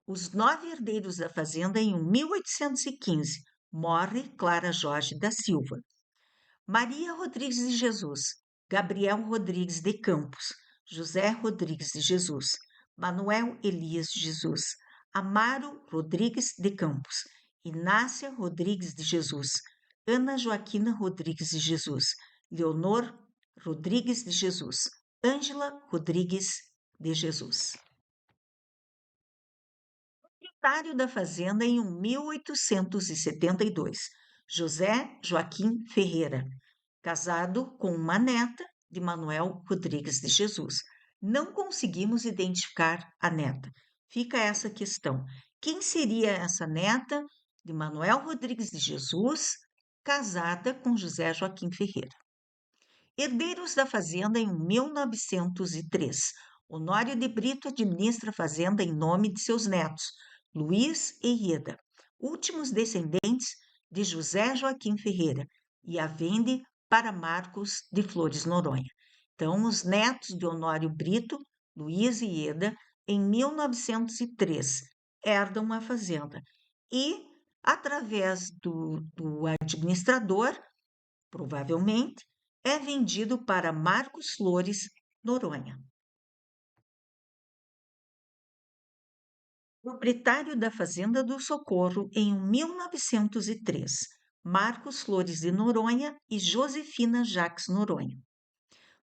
Os 9 herdeiros da fazenda em 1815, Morre Clara Jorge da Silva. Maria Rodrigues de Jesus, Gabriel Rodrigues de Campos, José Rodrigues de Jesus, Manuel Elias de Jesus, Amaro Rodrigues de Campos, Inácia Rodrigues de Jesus, Ana Joaquina Rodrigues de Jesus, Leonor Rodrigues de Jesus, Ângela Rodrigues de Jesus. Proprietário da fazenda em 1872, José Joaquim Ferreira, casado com uma neta de Manuel Rodrigues de Jesus. Não conseguimos identificar a neta. Fica essa questão. Quem seria essa neta de Manuel Rodrigues de Jesus, casada com José Joaquim Ferreira? Herdeiros da fazenda em 1903. Honório de Brito administra a fazenda em nome de seus netos, Luiz e Ieda, últimos descendentes de José Joaquim Ferreira, e a vende para Marcos de Flores Noronha. Então, os netos de Honório Brito, Luiz e Ieda, em 1903, herdam a fazenda. E, através do administrador, provavelmente, é vendido para Marcos Flores Noronha. Proprietário da Fazenda do Socorro em 1903, Marcos Flores de Noronha e Josefina Jacques Noronha.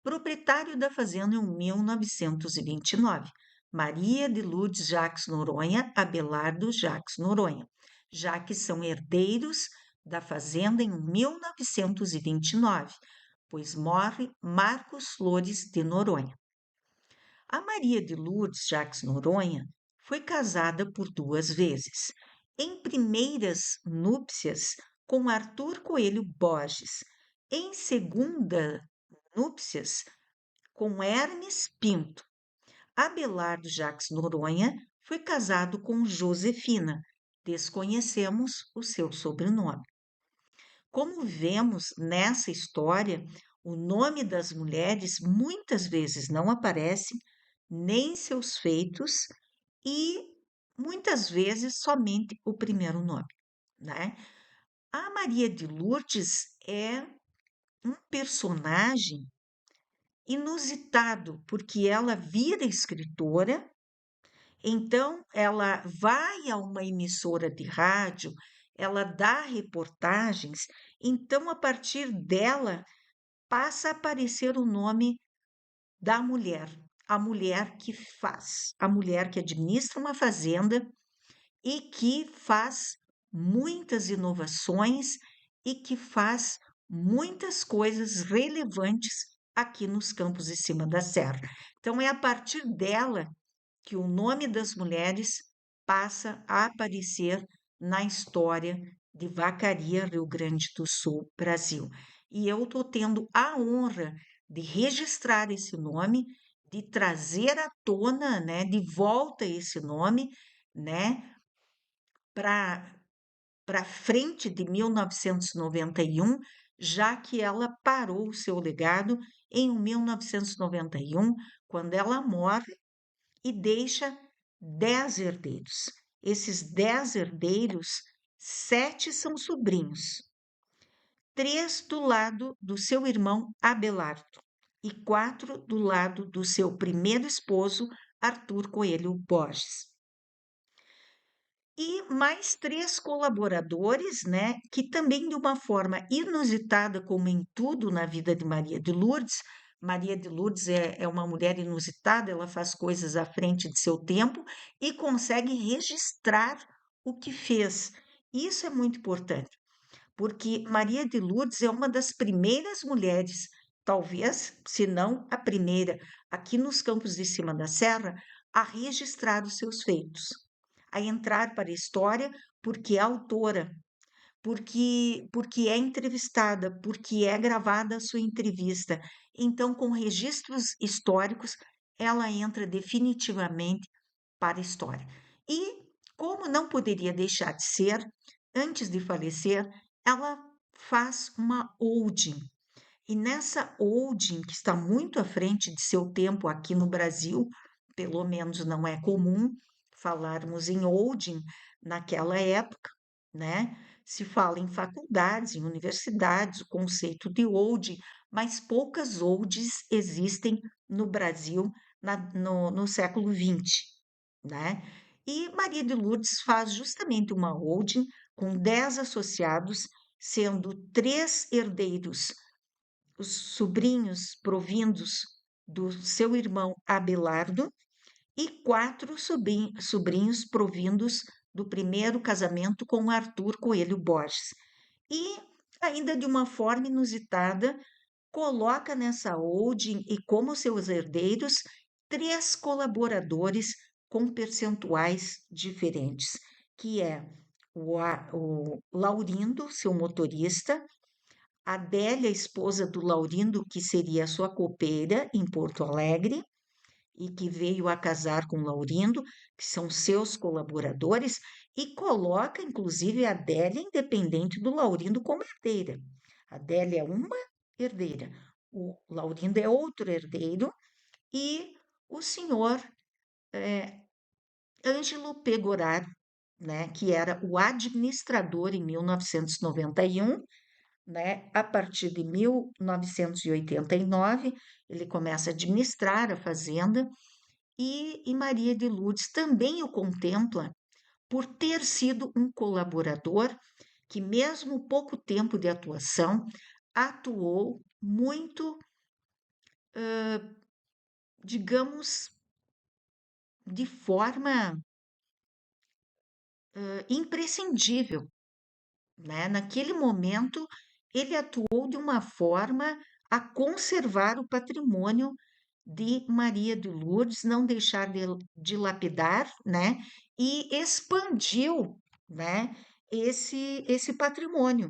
Proprietário da fazenda em 1929, Maria de Lourdes Jacques Noronha, Abelardo Jacques Noronha, já que são herdeiros da fazenda em 1929, pois morre Marcos Flores de Noronha. A Maria de Lourdes Jacques Noronha foi casada por 2 vezes. Em primeiras núpcias com Arthur Coelho Borges, em segunda núpcias com Hermes Pinto. Abelardo Jacques Noronha foi casado com Josefina. Desconhecemos o seu sobrenome. Como vemos nessa história, o nome das mulheres muitas vezes não aparece, nem seus feitos, e muitas vezes somente o primeiro nome, né? A Maria de Lourdes é um personagem inusitado, porque ela vira escritora, então ela vai a uma emissora de rádio, ela dá reportagens, então a partir dela passa a aparecer o nome da mulher, a mulher que faz, a mulher que administra uma fazenda e que faz muitas inovações e que faz muitas coisas relevantes aqui nos Campos de Cima da Serra. Então, é a partir dela que o nome das mulheres passa a aparecer na história de Vacaria, Rio Grande do Sul, Brasil. E eu estou tendo a honra de registrar esse nome, de trazer à tona, né, de volta esse nome, né, para frente de 1991, já que ela parou o seu legado em 1991, quando ela morre e deixa 10 herdeiros. Esses 10 herdeiros, 7 são sobrinhos, 3 do lado do seu irmão Abelardo e 4 do lado do seu primeiro esposo, Arthur Coelho Borges. E mais 3 colaboradores, né, que também de uma forma inusitada, como em tudo na vida de Maria de Lourdes é uma mulher inusitada, ela faz coisas à frente de seu tempo e consegue registrar o que fez. Isso é muito importante, porque Maria de Lourdes é uma das primeiras mulheres, talvez, se não a primeira, aqui nos Campos de Cima da Serra, a registrar os seus feitos, a entrar para a história porque é autora, porque é entrevistada, porque é gravada a sua entrevista. Então, com registros históricos, ela entra definitivamente para a história. E, como não poderia deixar de ser, antes de falecer, ela faz uma holding. E nessa holding, que está muito à frente de seu tempo aqui no Brasil, pelo menos não é comum falarmos em holding naquela época, né? Se fala em faculdades, em universidades, o conceito de old, mas poucas olds existem no Brasil no século XX, né? E Maria de Lourdes faz justamente uma holding com 10 associados, sendo 3 herdeiros, os sobrinhos provindos do seu irmão Abelardo, e 4 sobrinhos provindos do primeiro casamento com Arthur Coelho Borges. E, ainda de uma forma inusitada, coloca nessa holding e como seus herdeiros 3 colaboradores com percentuais diferentes, que é o Laurindo, seu motorista, a Adélia, esposa do Laurindo, que seria a sua copeira em Porto Alegre, e que veio a casar com Laurindo, que são seus colaboradores, e coloca, inclusive, a Adélia independente do Laurindo como herdeira. A Adélia é uma herdeira, o Laurindo é outro herdeiro, e o senhor Ângelo Pegoraro, né, que era o administrador em 1991, né, a partir de 1989, ele começa a administrar a fazenda e Maria de Lourdes também o contempla por ter sido um colaborador que, mesmo pouco tempo de atuação, atuou muito, digamos, de forma imprescindível, né? Naquele momento, ele atuou de uma forma a conservar o patrimônio de Maria de Lourdes, não deixar de dilapidar, né? E expandiu, né? Esse patrimônio.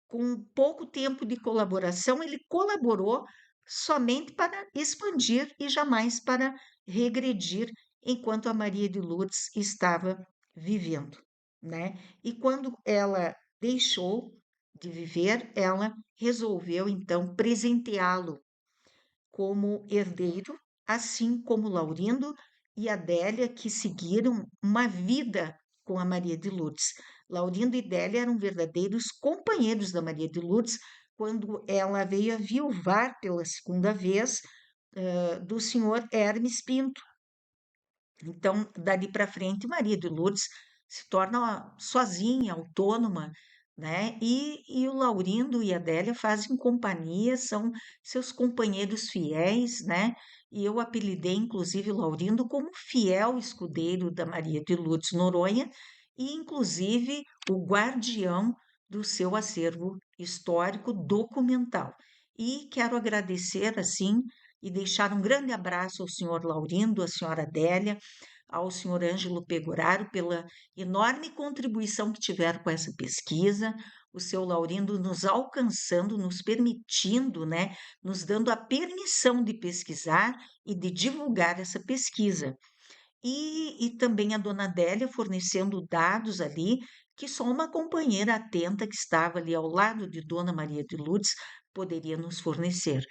Com pouco tempo de colaboração, ele colaborou somente para expandir e jamais para regredir enquanto a Maria de Lourdes estava vivendo, né? E quando ela deixou de viver, ela resolveu então presenteá-lo como herdeiro, assim como Laurindo e Adélia, que seguiram uma vida com a Maria de Lourdes. Laurindo e Adélia eram verdadeiros companheiros da Maria de Lourdes quando ela veio a viuvar pela segunda vez do senhor Hermes Pinto. Então, dali para frente, Maria de Lourdes se torna sozinha, autônoma, né? E o Laurindo e a Adélia fazem companhia, são seus companheiros fiéis, né? E eu apelidei, inclusive, o Laurindo como fiel escudeiro da Maria de Lourdes Noronha e, inclusive, o guardião do seu acervo histórico documental. E quero agradecer, assim, e deixar um grande abraço ao senhor Laurindo, à senhora Adélia, ao senhor Ângelo Pegoraro pela enorme contribuição que tiveram com essa pesquisa, o seu Laurindo nos alcançando, nos permitindo, né, nos dando a permissão de pesquisar e de divulgar essa pesquisa. E também a dona Adélia fornecendo dados ali, que só uma companheira atenta que estava ali ao lado de Dona Maria de Lourdes poderia nos fornecer.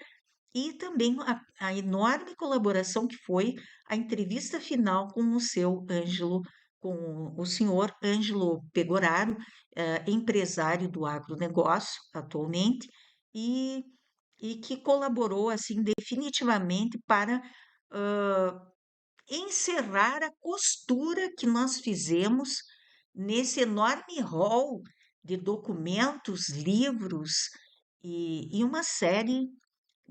E também a enorme colaboração que foi a entrevista final com o seu Ângelo, com o senhor Ângelo Pegoraro, empresário do agronegócio atualmente, e, e que colaborou assim definitivamente para encerrar a costura que nós fizemos nesse enorme rol de documentos, livros e uma série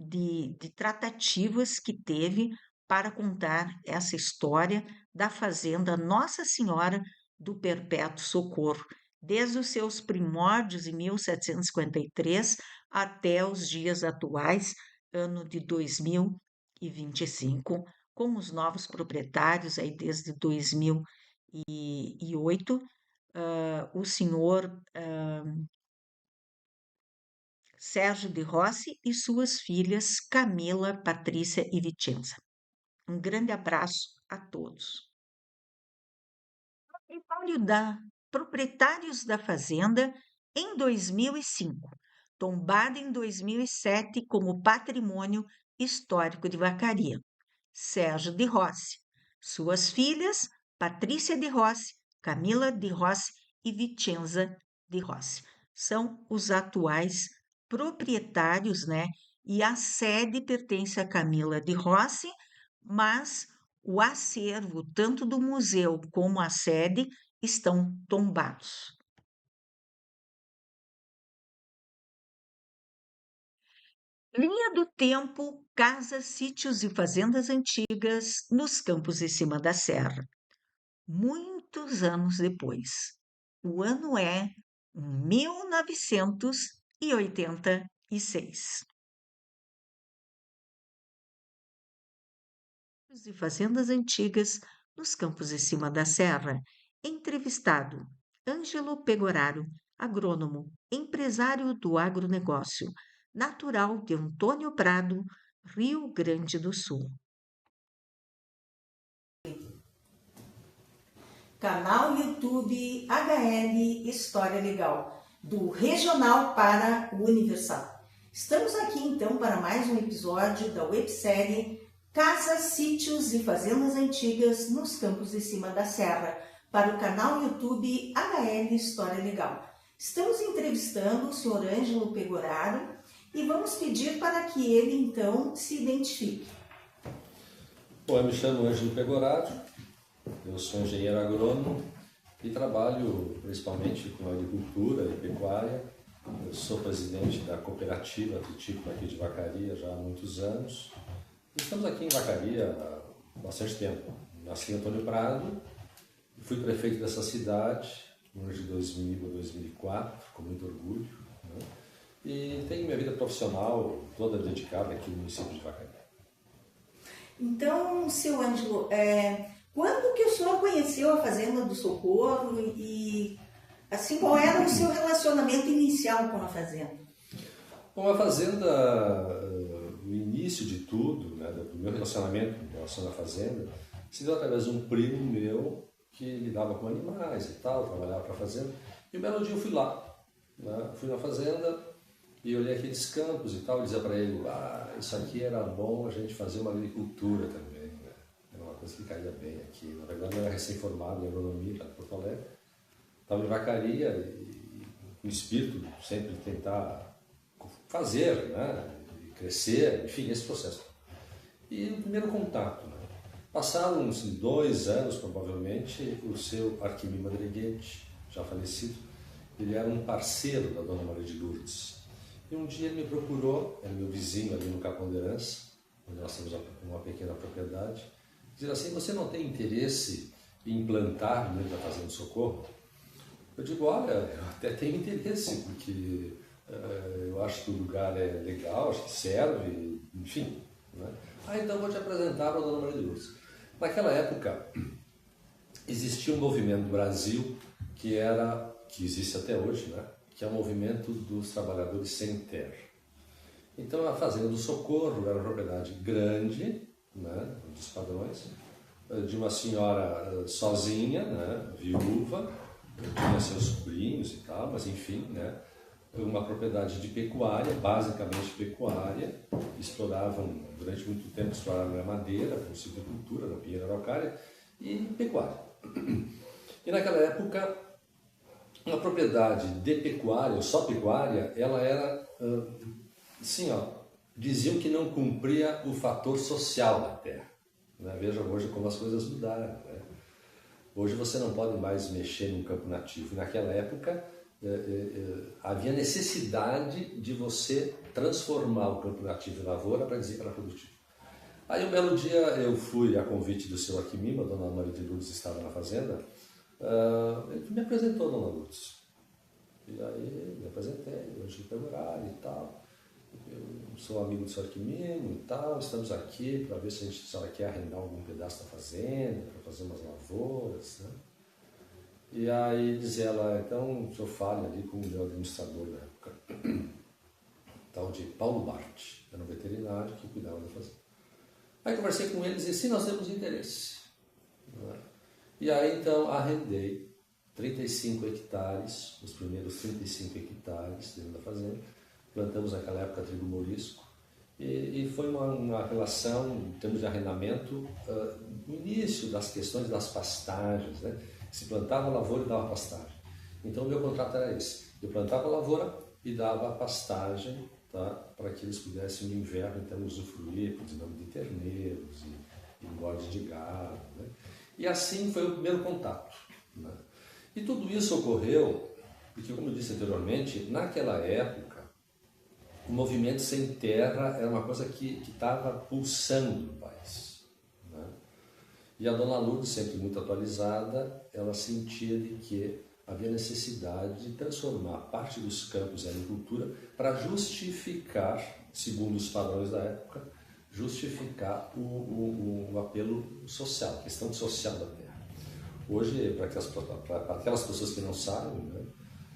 de tratativas que teve para contar essa história da fazenda Nossa Senhora do Perpétuo Socorro, desde os seus primórdios em 1753 até os dias atuais, ano de 2025, com os novos proprietários aí desde 2008, o senhor Sérgio de Rossi e suas filhas Camila, Patrícia e Vicenza. Um grande abraço a todos. Proprietários da Fazenda em 2005, tombada em 2007 como Patrimônio Histórico de Vacaria. Sérgio de Rossi. Suas filhas, Patrícia de Rossi, Camila de Rossi e Vicenza de Rossi. São os atuais proprietários, né? E a sede pertence a Camila de Rossi, mas o acervo, tanto do museu como a sede, estão tombados. Linha do tempo, casas, sítios e fazendas antigas nos campos de cima da serra. Muitos anos depois. O ano é 1986. E fazendas antigas nos campos de cima da serra. Entrevistado: Ângelo Pegoraro, agrônomo, empresário do agronegócio, natural de Antônio Prado, Rio Grande do Sul.
Canal YouTube HL História Legal, do regional para o universal. Estamos aqui então para mais um episódio da websérie Casas, Sítios e Fazendas Antigas nos Campos de Cima da Serra, para o canal YouTube HL História Legal. Estamos entrevistando o Sr. Ângelo Pegoraro e vamos pedir para que ele então se identifique.
Bom, eu me chamo Ângelo Pegoraro, eu sou engenheiro agrônomo e trabalho principalmente com agricultura e pecuária. Eu sou presidente da cooperativa Tritícola aqui de Vacaria já há muitos anos. Estamos aqui em Vacaria há bastante tempo. Nasci em Antônio Prado, fui prefeito dessa cidade de 2000 a 2004, com muito orgulho, né? E tenho minha vida profissional toda dedicada aqui no município de Vacaria.
Então, seu Ângelo, quando que o senhor conheceu a Fazenda do Socorro e, assim, qual era o seu relacionamento inicial com a fazenda?
Bom, a fazenda, o início de tudo, né, do meu relacionamento em relação à fazenda, se deu através de um primo meu que lidava com animais e tal, trabalhava para a fazenda. E um belo dia eu fui lá, né, fui na fazenda e olhei aqueles campos e tal, e dizia para ele, isso aqui era bom a gente fazer uma agricultura também, né? Era uma coisa que caía bem aqui. Na verdade, eu era recém-formado em agronomia lá em Porto Alegre, estava em Vacaria e com o espírito de sempre tentar fazer, né? Crescer, enfim, esse processo. E o primeiro contato, né? Passaram uns 2 anos, provavelmente, o seu Arquimim Madreguete, já falecido, ele era um parceiro da Dona Maria de Lourdes. E um dia ele me procurou, era meu vizinho ali no Capão de Herança, onde nós temos uma pequena propriedade, dizendo assim, você não tem interesse em implantar dentro da Fazenda do Socorro? Eu digo, olha, eu até tenho interesse, porque eu acho que o lugar é legal, acho que serve, enfim. Né? Então eu vou te apresentar para a Dona Maria de Lourdes. Naquela época, existia um movimento no Brasil que existe até hoje, né? Que é o movimento dos trabalhadores sem terra. Então a Fazenda do Socorro era uma propriedade grande, né, dos padrões, de uma senhora sozinha, né, viúva, tinha seus sobrinhos e tal, mas enfim, né, uma propriedade de pecuária, basicamente pecuária, exploravam, durante muito tempo, exploraram a madeira, com silvicultura, na Pinheira Araucária, e pecuária. E naquela época, uma propriedade de pecuária, ou só pecuária, ela era, assim, diziam que não cumpria o fator social da terra. Né? Veja hoje como as coisas mudaram. Né? Hoje você não pode mais mexer num campo nativo. Naquela época, havia necessidade de você transformar o campo nativo em lavoura para dizer que era produtivo. Aí um belo dia eu fui a convite do seu Arquimim, a Dona Maria de Lourdes estava na fazenda, ele me apresentou a Dona Lourdes. E aí me apresentei, hoje Pegoraro e tal. Eu sou amigo do seu Arquimimo e tal, estamos aqui para ver se a senhora quer arrendar algum pedaço da fazenda, para fazer umas lavouras, né? E aí diz ela, então o senhor fale ali com o meu administrador na época, tal de Paulo Bart, era um veterinário que cuidava da fazenda. Aí conversei com ele e disse, sim, nós temos interesse. Né? E aí então arrendei 35 hectares, os primeiros 35 hectares dentro da fazenda. Plantamos naquela época trigo morisco e foi uma relação, em termos de arrendamento, no início das questões das pastagens, né? Se plantava lavoura e dava pastagem. Então o meu contrato era esse. Eu plantava a lavoura e dava a pastagem, tá? Para que eles pudessem no inverno então usufruir, por exemplo, de terneiros e engorde de gado, né? E assim foi o primeiro contato, né? E tudo isso ocorreu porque, como eu disse anteriormente, naquela época o movimento sem terra era uma coisa que estava pulsando no país, né? E a dona Lourdes, sempre muito atualizada, ela sentia de que havia necessidade de transformar parte dos campos em agricultura para justificar, segundo os padrões da época, justificar o apelo social, a questão social da terra. Hoje, para aquelas pessoas que não sabem, né,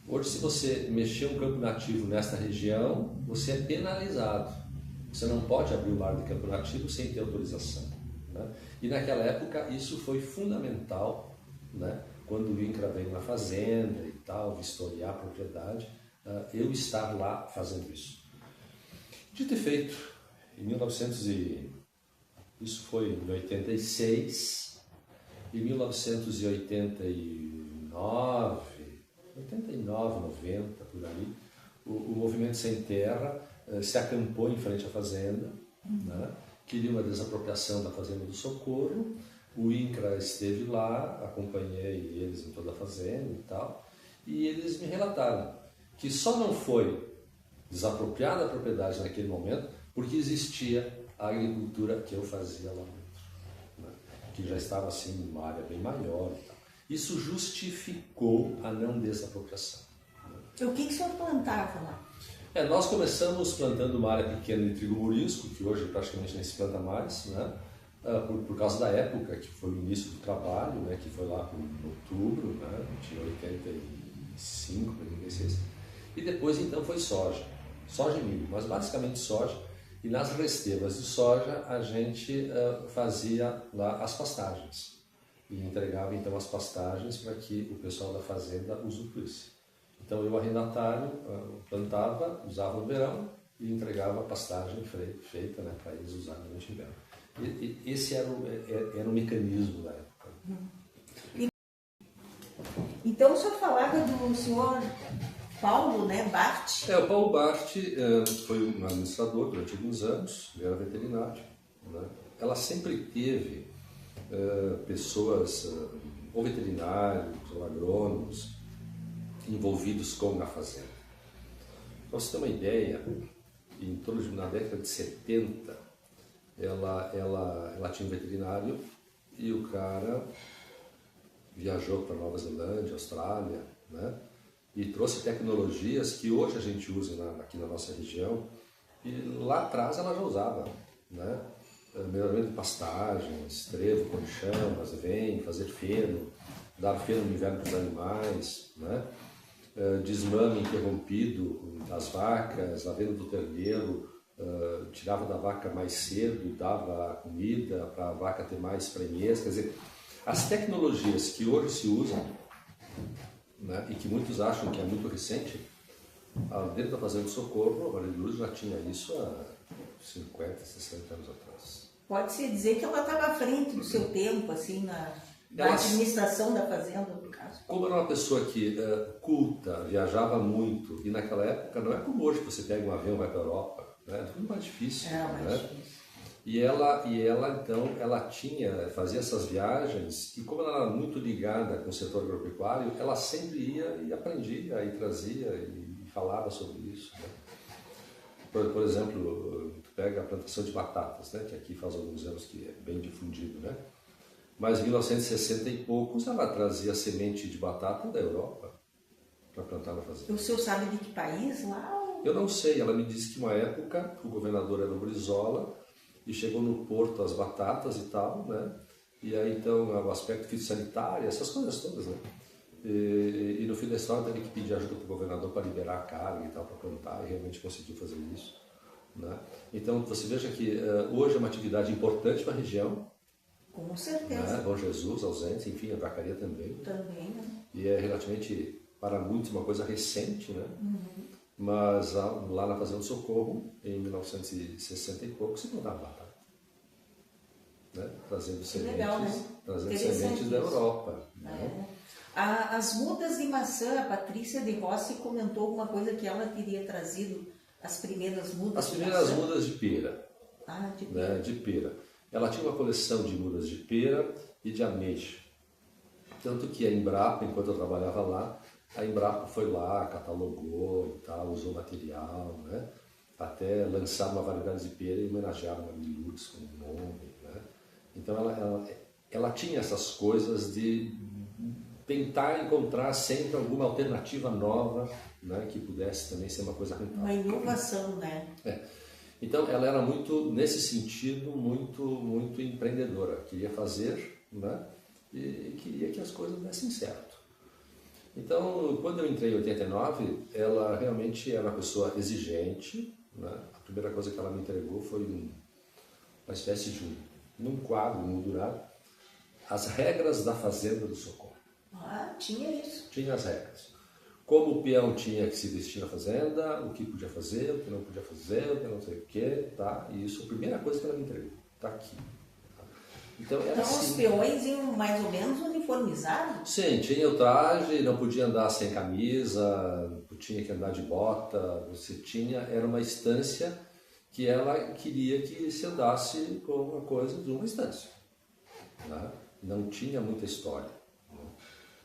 hoje se você mexer um campo nativo nesta região, você é penalizado. Você não pode abrir uma área de campo nativo sem ter autorização, né? E naquela época isso foi fundamental, né? Quando o INCRA veio na fazenda e tal, vistoriar a propriedade, eu estar lá fazendo isso. Dito e feito, em 1900 isso foi em 86, em 1989, 90, por aí, o movimento sem terra se acampou em frente à fazenda, né? Queria uma desapropriação da fazenda do Socorro. O INCRA esteve lá, acompanhei eles em toda a fazenda e tal, e eles me relataram que só não foi desapropriada a propriedade naquele momento porque existia a agricultura que eu fazia lá dentro, né? Que já estava assim numa área bem maior e tal. Isso justificou a não desapropriação, né?
O que o senhor plantava lá?
Nós começamos plantando uma área pequena de trigo morisco, que hoje praticamente nem se planta mais, né? Por causa da época, que foi o início do trabalho, né? Que foi lá em outubro, né? De 85 para 86. E depois então foi soja e milho, mas basicamente soja. E nas restevas de soja a gente fazia lá as pastagens e entregava então as pastagens para que o pessoal da fazenda usufruísse. Então eu, arrendatário, plantava, usava no verão e entregava a pastagem feita, né, para eles usarem durante o inverno. Esse era o mecanismo da época.
Então o senhor falava do senhor Paulo, né, Bart?
O Paulo Bart foi um administrador durante alguns anos, ele era veterinário, né? Ela sempre teve pessoas, ou veterinários, ou agrônomos, envolvidos na fazenda. Para você ter uma ideia, na década de 70, ela tinha um veterinário e o cara viajou para Nova Zelândia, Austrália, né? E trouxe tecnologias que hoje a gente usa aqui na nossa região e lá atrás ela já usava, né? Melhoramento de pastagens, trevo, colchão, azevém, fazer feno, dar feno no inverno para os animais, né? Desmame interrompido das vacas, a venda do terneiro, tirava da vaca mais cedo, dava comida para a vaca ter mais prenhez. Quer dizer, as tecnologias que hoje se usam, né, e que muitos acham que é muito recente, dentro da Fazenda do Socorro, a Maria de Lourdes já tinha isso há 50, 60 anos atrás.
Pode-se dizer que ela estava à frente do seu tempo, assim, na administração da fazenda, no caso.
Como era uma pessoa que culta, viajava muito, e naquela época não é como hoje que você pega um avião e vai para a Europa, né? É tudo mais difícil.
Mais difícil.
E ela então, fazia essas viagens, e como ela era muito ligada com o setor agropecuário, ela sempre ia e aprendia, e trazia, e falava sobre isso, né? Por exemplo, tu pega a plantação de batatas, né, que aqui faz alguns anos que é bem difundido, né? Mas em 1960 e poucos ela trazia semente de batata da Europa para plantar na fazenda.
O senhor sabe de que país lá?
Eu não sei, ela me disse que uma época o governador era o Brizola e chegou no porto as batatas e tal, né? E aí então o aspecto fitossanitário, essas coisas todas, né? E no fim da história teve que pedir ajuda para o governador para liberar a carga e tal, para plantar, e realmente conseguiu fazer isso, né? Então você veja que hoje é uma atividade importante para a região.
Com certeza.
Né? Bom Jesus, ausente, enfim, a vacaria também.
Também, né?
E é relativamente, para muitos, uma coisa recente, né?
Uhum.
Mas lá na Fazenda do Socorro, em 1960 e pouco, se plantava batata, né? Trazendo sementes,
legal, né?
trazendo sementes da Europa. Né?
As mudas de maçã, a Patrícia de Rossi comentou alguma coisa que ela teria trazido as primeiras mudas
As
de
primeiras
maçã.
mudas de pera,
Ah, de
né, de pera. Ela tinha uma coleção de mudas de pera e de ameixa. Tanto que a Embrapa, enquanto eu trabalhava lá, a Embrapa foi lá, catalogou e tal, usou material, né? Até lançar uma variedade de pera e homenagear a Marie Lourdes com o nome, né? Então ela tinha essas coisas de tentar encontrar sempre alguma alternativa nova, né, que pudesse também ser uma coisa rentável.
uma inovação, né?
Então ela era muito, nesse sentido, muito empreendedora. Queria fazer, né, e queria que as coisas dessem certo. Então, quando eu entrei em 89, ela realmente era uma pessoa exigente, né? A primeira coisa que ela me entregou foi uma espécie de num quadro moldurado, as regras da Fazenda do Socorro.
Ah, tinha isso.
Tinha as regras. Como o peão tinha que se vestir na fazenda, o que podia fazer, o que não podia fazer, o que não sei o que, tá? E isso é a primeira coisa que ela me entregou. Tá aqui. Tá? Então era
Então
assim.
os peões iam mais ou menos uniformizados?
Sim, tinha o traje, não podia andar sem camisa, tinha que andar de bota, você tinha, era uma estância que ela queria que se andasse com uma coisa de uma estância. Né? Não tinha muita história.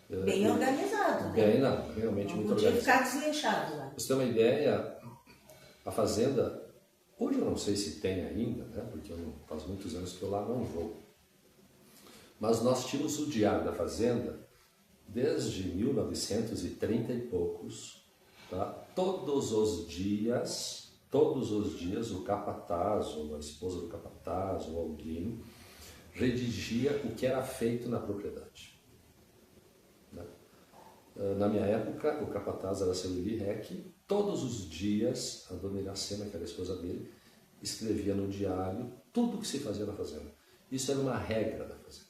Bem organizado, né?
Bem, não, realmente
Não
muito
podia
organizado.
ficar desleixado lá.
Pra você ter uma ideia, a fazenda, hoje eu não sei se tem ainda, né? Porque faz muitos anos que eu lá não vou. Mas nós tínhamos o Diário da Fazenda desde 1930 e poucos, tá? Todos os dias, o capataz, ou a esposa do capataz, ou alguém, redigia o que era feito na propriedade. Né? Na minha época, o capataz era seu Eli Reck. Todos os dias, a dona Iracema, que era a esposa dele, escrevia no diário tudo o que se fazia na fazenda. Isso era uma regra da fazenda.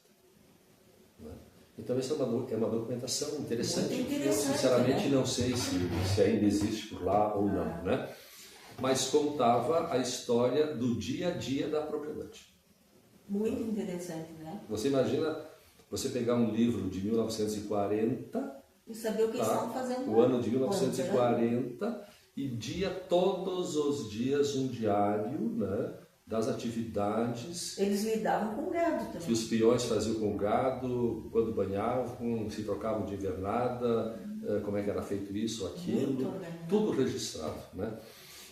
Né? Então, isso é uma documentação interessante.
Muito interessante,
Eu, sinceramente,
né?
não sei se ainda existe por lá ou não, né? Mas contava a história do dia a dia da propriedade.
Muito interessante, né?
Você imagina você pegar um livro de 1940,
E saber o que eles estavam fazendo.
o ano de
Contando.
1940, e todos os dias um diário, né, das atividades
Eles lidavam com gado
que
também.
os peões faziam com o gado, quando banhavam, se trocavam de invernada, como é que era feito isso, aquilo,
Muito organizado.
tudo registrado, né?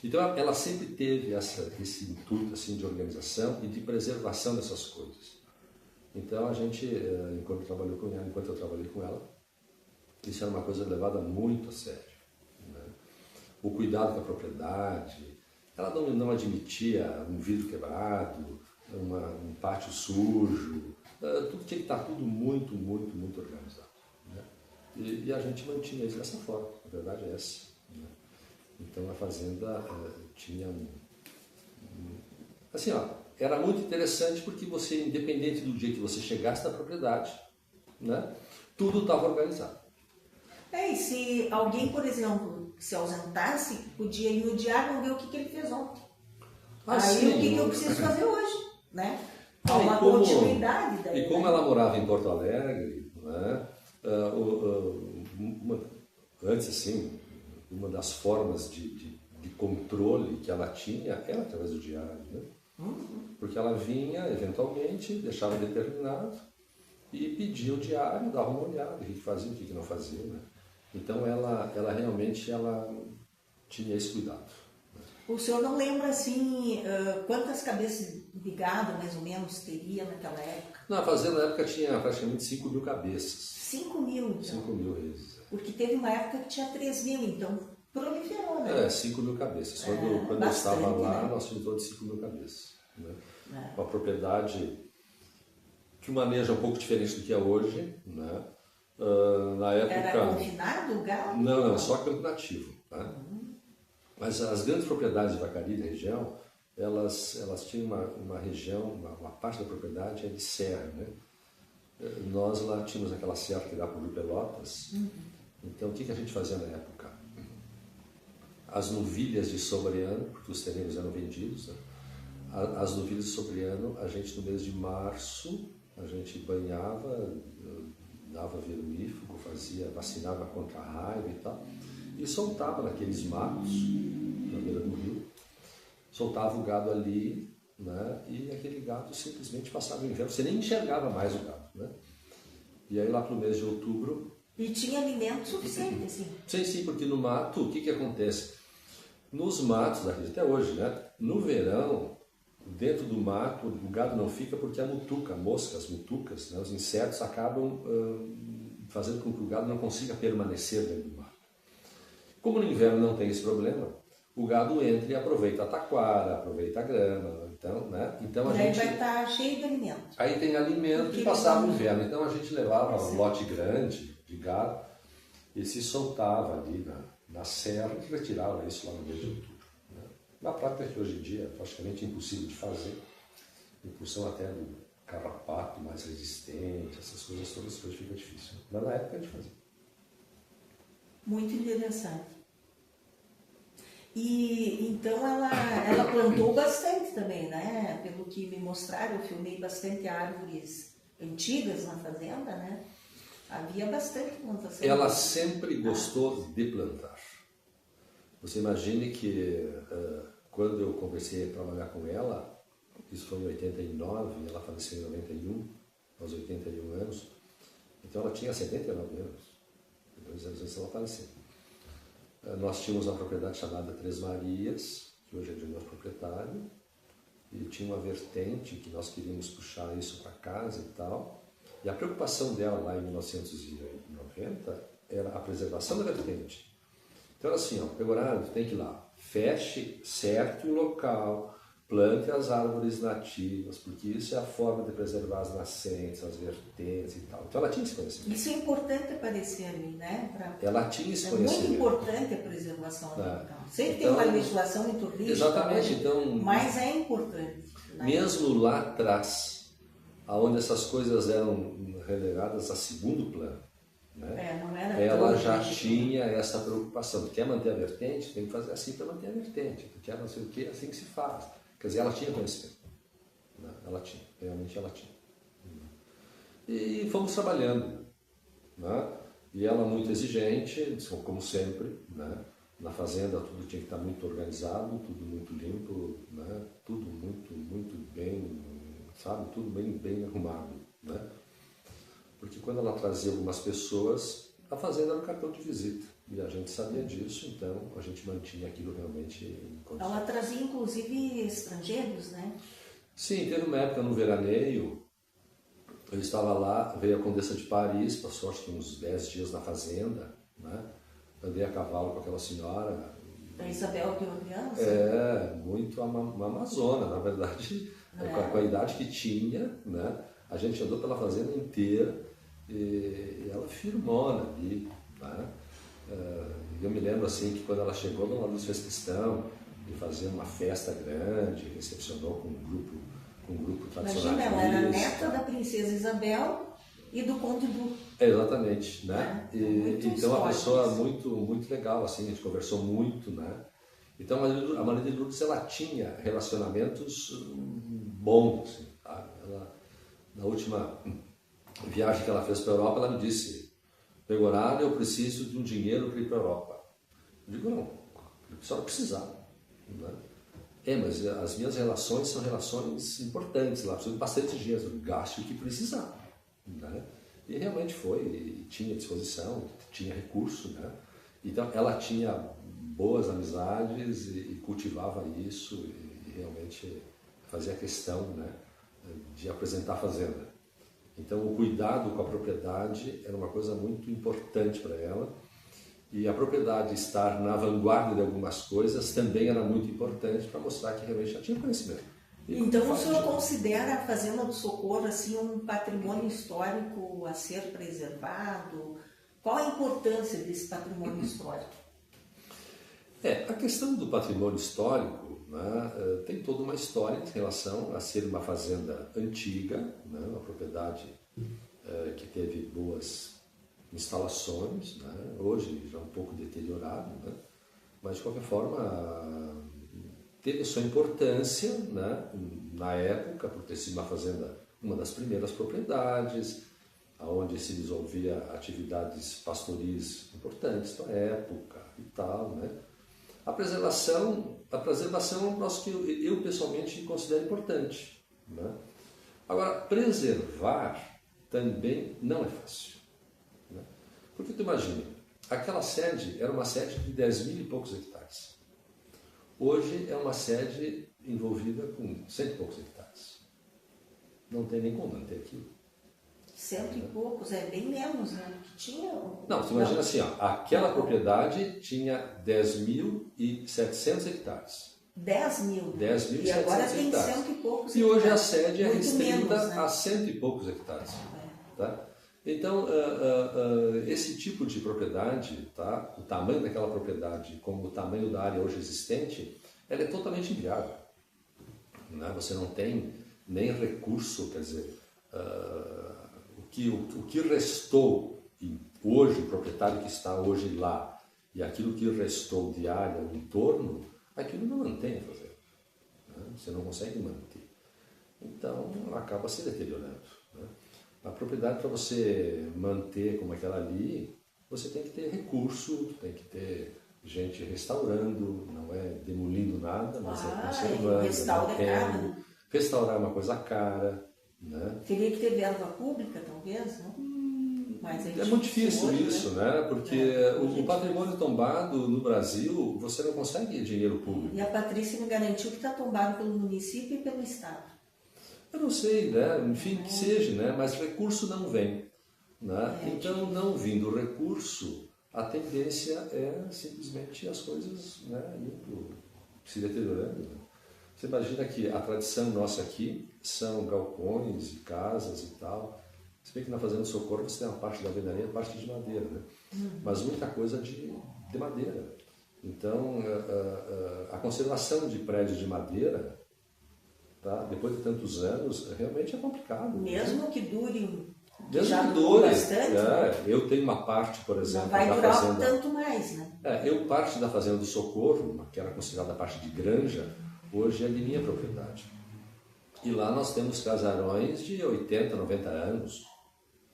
Então ela sempre teve esse intuito assim, de organização e de preservação dessas coisas. Então a gente, enquanto eu trabalhei com ela, isso era uma coisa levada muito a sério. Né? O cuidado com a propriedade, ela não admitia um vidro quebrado, um pátio sujo, tudo tinha que estar tudo muito organizado. Né? E a gente mantinha isso dessa forma, a verdade é essa. Né? Então a fazenda tinha assim, ó, era muito interessante porque você, independente do dia que você chegasse na propriedade, né, tudo estava organizado.
E se alguém, por exemplo, se ausentasse, podia ir no diário e ver o que ele fez ontem. Aí
sim,
o que eu preciso fazer hoje, né? Há
Ah,
uma continuidade daí.
E como
né?
ela morava em Porto Alegre, né, antes assim, uma das formas de controle que ela tinha era através do diário, né? Porque ela vinha, eventualmente, deixava determinado e pedia o diário, dava uma olhada, o que fazia, o que não fazia, né? Então ela realmente tinha esse cuidado.
O senhor não lembra assim quantas cabeças de gado mais ou menos teria naquela época?
Na fazenda, na época, tinha praticamente 5 mil cabeças.
5 mil, então.
5 mil reses.
Porque teve uma época que tinha 3 mil, então proliferou, né?
5 mil cabeças. Quando eu
bastante,
estava lá,
né?
nós tínhamos em torno de 5 mil cabeças. Né?
É.
Uma propriedade que o manejo é um pouco diferente do que é hoje. Né? Na época...
Era confinado o gado?
Não, só campo nativo. Tá? Mas as grandes propriedades de vacaria da região, elas tinham uma região, uma parte da propriedade é de serra. Né? Nós lá tínhamos aquela serra que dá para o Rio Pelotas. Então, o que a gente fazia na época? As novilhas de sobreano, porque os terrenos eram vendidos, né? As novilhas de sobreano, a gente no mês de março, a gente banhava dava vermífugo, vacinava contra a raiva e tal, e soltava naqueles matos, na beira do rio, soltava o gado ali, né? E aquele gado simplesmente passava o inverno, você nem enxergava mais o gado, né? E aí lá para o mês de outubro...
E tinha alimento suficiente, assim?
Sim, porque no mato, o que acontece? Nos matos, até hoje, né? No verão, dentro do mato, o gado não fica porque a mosca, as mutucas, né? Os insetos acabam fazendo com que o gado não consiga permanecer dentro do mato. Como no inverno não tem esse problema, o gado entra e aproveita a taquara, aproveita a grama, então, né? Então
e aí vai estar cheio de alimento.
Aí tem alimento
porque
e passava o inverno. Então a gente levava um lote grande de gado e se soltava ali na serra e retirava isso lá no mês de outubro. Né? Na prática que hoje em dia é praticamente impossível de fazer, em função até do carrapato mais resistente, essas coisas todas, hoje fica difícil. Mas na época a gente fazia.
Muito interessante. E então ela plantou bastante também, né? Pelo que me mostraram, eu filmei bastante árvores antigas na fazenda, né? Havia bastante plantação.
Ela sempre gostou de plantar. Você imagine que quando eu comecei a trabalhar com ela, isso foi em 89, ela faleceu em 91, aos 81 anos, então ela tinha 79 anos, 2 anos antes ela faleceu. Nós tínhamos uma propriedade chamada Três Marias, que hoje é de um outro proprietário, e tinha uma vertente que nós queríamos puxar isso para casa e tal. E a preocupação dela lá em 1990 era a preservação da vertente. Então assim, Pegoraro, tem que ir lá, feche certo o local, plante as árvores nativas, porque isso é a forma de preservar as nascentes, as vertentes e tal. Então ela tinha esse conhecimento.
Isso é importante aparecer ali, né?
Ela tinha esse
É
conhecimento.
muito importante a preservação ambiental. Sempre
Então,
tem uma legislação em turismo,
exatamente, então,
mas é importante. Né?
Mesmo lá atrás, onde essas coisas eram relegadas a segundo plano, né?
Não era
ela já tinha essa preocupação. Tu quer manter a vertente? Tem que fazer assim para manter a vertente. Tu quer não sei o que, assim que se faz. Quer dizer, ela tinha conhecimento. Né? Ela tinha, realmente ela tinha. E fomos trabalhando. Né? E ela muito exigente, como sempre, né? Na fazenda tudo tinha que estar muito organizado, tudo muito limpo, né? Tudo muito bem, sabe? Tudo bem arrumado, né? Porque quando ela trazia algumas pessoas, a fazenda era um cartão de visita. E a gente sabia disso, então a gente mantinha aquilo realmente em condições.
Ela trazia inclusive estrangeiros, né?
Sim, teve uma época no veraneio, eu estava lá, veio a Condessa de Paris, passou acho que uns 10 dias na fazenda, né? Andei a cavalo com aquela senhora.
A Isabel de Orleans?
Muito uma amazona, na verdade, com a idade que tinha, né? A gente andou pela fazenda inteira e ela firmona ali, né? Eu me lembro assim que quando ela chegou, Dona Luz fez questão de fazer uma festa grande, recepcionou com um grupo tradicional.
Imagina, ela era neta da princesa Isabel e do Conde Du.
Exatamente, né? Então a pessoa muito legal, assim, a gente conversou muito, né? Então a Maria de Lourdes, ela tinha relacionamentos bons, assim, tá? Na última viagem que ela fez para a Europa, ela me disse: Pegoraro, eu preciso de um dinheiro para ir para a Europa. Eu digo: não, a senhora precisar. Né? Mas as minhas relações são relações importantes lá, preciso de bastante dinheiro, eu gasto o que precisar. Né? E realmente foi, e tinha disposição, tinha recurso. Né? Então ela tinha boas amizades e cultivava isso e realmente fazia questão, né, de apresentar a fazenda. Então o cuidado com a propriedade era uma coisa muito importante para ela, e a propriedade estar na vanguarda de algumas coisas também era muito importante para mostrar que realmente já tinha conhecimento.
Então o senhor considera a Fazenda do Socorro assim um patrimônio histórico a ser preservado? Qual a importância desse patrimônio histórico?
A questão do patrimônio histórico, né, tem toda uma história em relação a ser uma fazenda antiga, né, uma propriedade que teve boas instalações, né, hoje já um pouco deteriorado, né, mas de qualquer forma teve sua importância, né, na época, por ter sido uma fazenda, uma das primeiras propriedades, onde se desenvolvia atividades pastoris importantes para a época e tal, né? A preservação é um troço que eu pessoalmente considero importante, né? Agora, preservar também não é fácil, né? Porque tu imagina, aquela sede era uma sede de 10 mil e poucos hectares. Hoje é uma sede envolvida com 100 e poucos hectares. Não tem nem como manter aquilo.
100 e poucos, é bem menos, né? Que tinha.
Não, você imagina assim, ó, aquela propriedade tinha 10.700 hectares.
10 mil.
10.700
E agora tem
hectares.
100 e poucos
E hoje a
hectares.
sede é
Muito
restrita
menos, né?
a 100 e poucos hectares. Tá? Então, esse tipo de propriedade, tá? O tamanho daquela propriedade, como o tamanho da área hoje existente, ela é totalmente inviável, né? Você não tem nem recurso, quer dizer, o que restou, e hoje, o proprietário que está hoje lá, e aquilo que restou de área no entorno, aquilo não mantém a fazenda, né? Você não consegue manter. Então, acaba se deteriorando, né? A propriedade, para você manter como aquela ali, você tem que ter recurso, tem que ter gente restaurando, não é demolindo nada, mas é conservando,
restauro é caro,
mantendo.
né?
Restaurar é uma coisa cara, né?
Teria que ter verba pública, talvez, não? Mas
É muito difícil
hoje,
isso, né? Porque o patrimônio tombado no Brasil, você não consegue dinheiro público.
E a Patrícia me garantiu que está tombado pelo município e pelo Estado.
Eu não sei, né? Enfim, que seja, né? Mas recurso não vem, né? Então, não vindo recurso, a tendência é simplesmente as coisas, né, indo, se deteriorando, né? Você imagina que a tradição nossa aqui são galpões e casas e tal. Se bem que na Fazenda do Socorro você tem uma parte da alvenaria e a parte de madeira, né? Mas muita coisa de madeira. Então, a conservação de prédios de madeira, tá? Depois de tantos anos, realmente é complicado.
Mesmo que dure,
Mesmo
já
que
durou
dure.
bastante,
Eu tenho uma parte, por exemplo,
não vai
da
durar
Fazenda...
tanto mais, né?
parte da Fazenda do Socorro, que era considerada a parte de granja, hoje é de minha propriedade. E lá nós temos casarões de 80, 90 anos.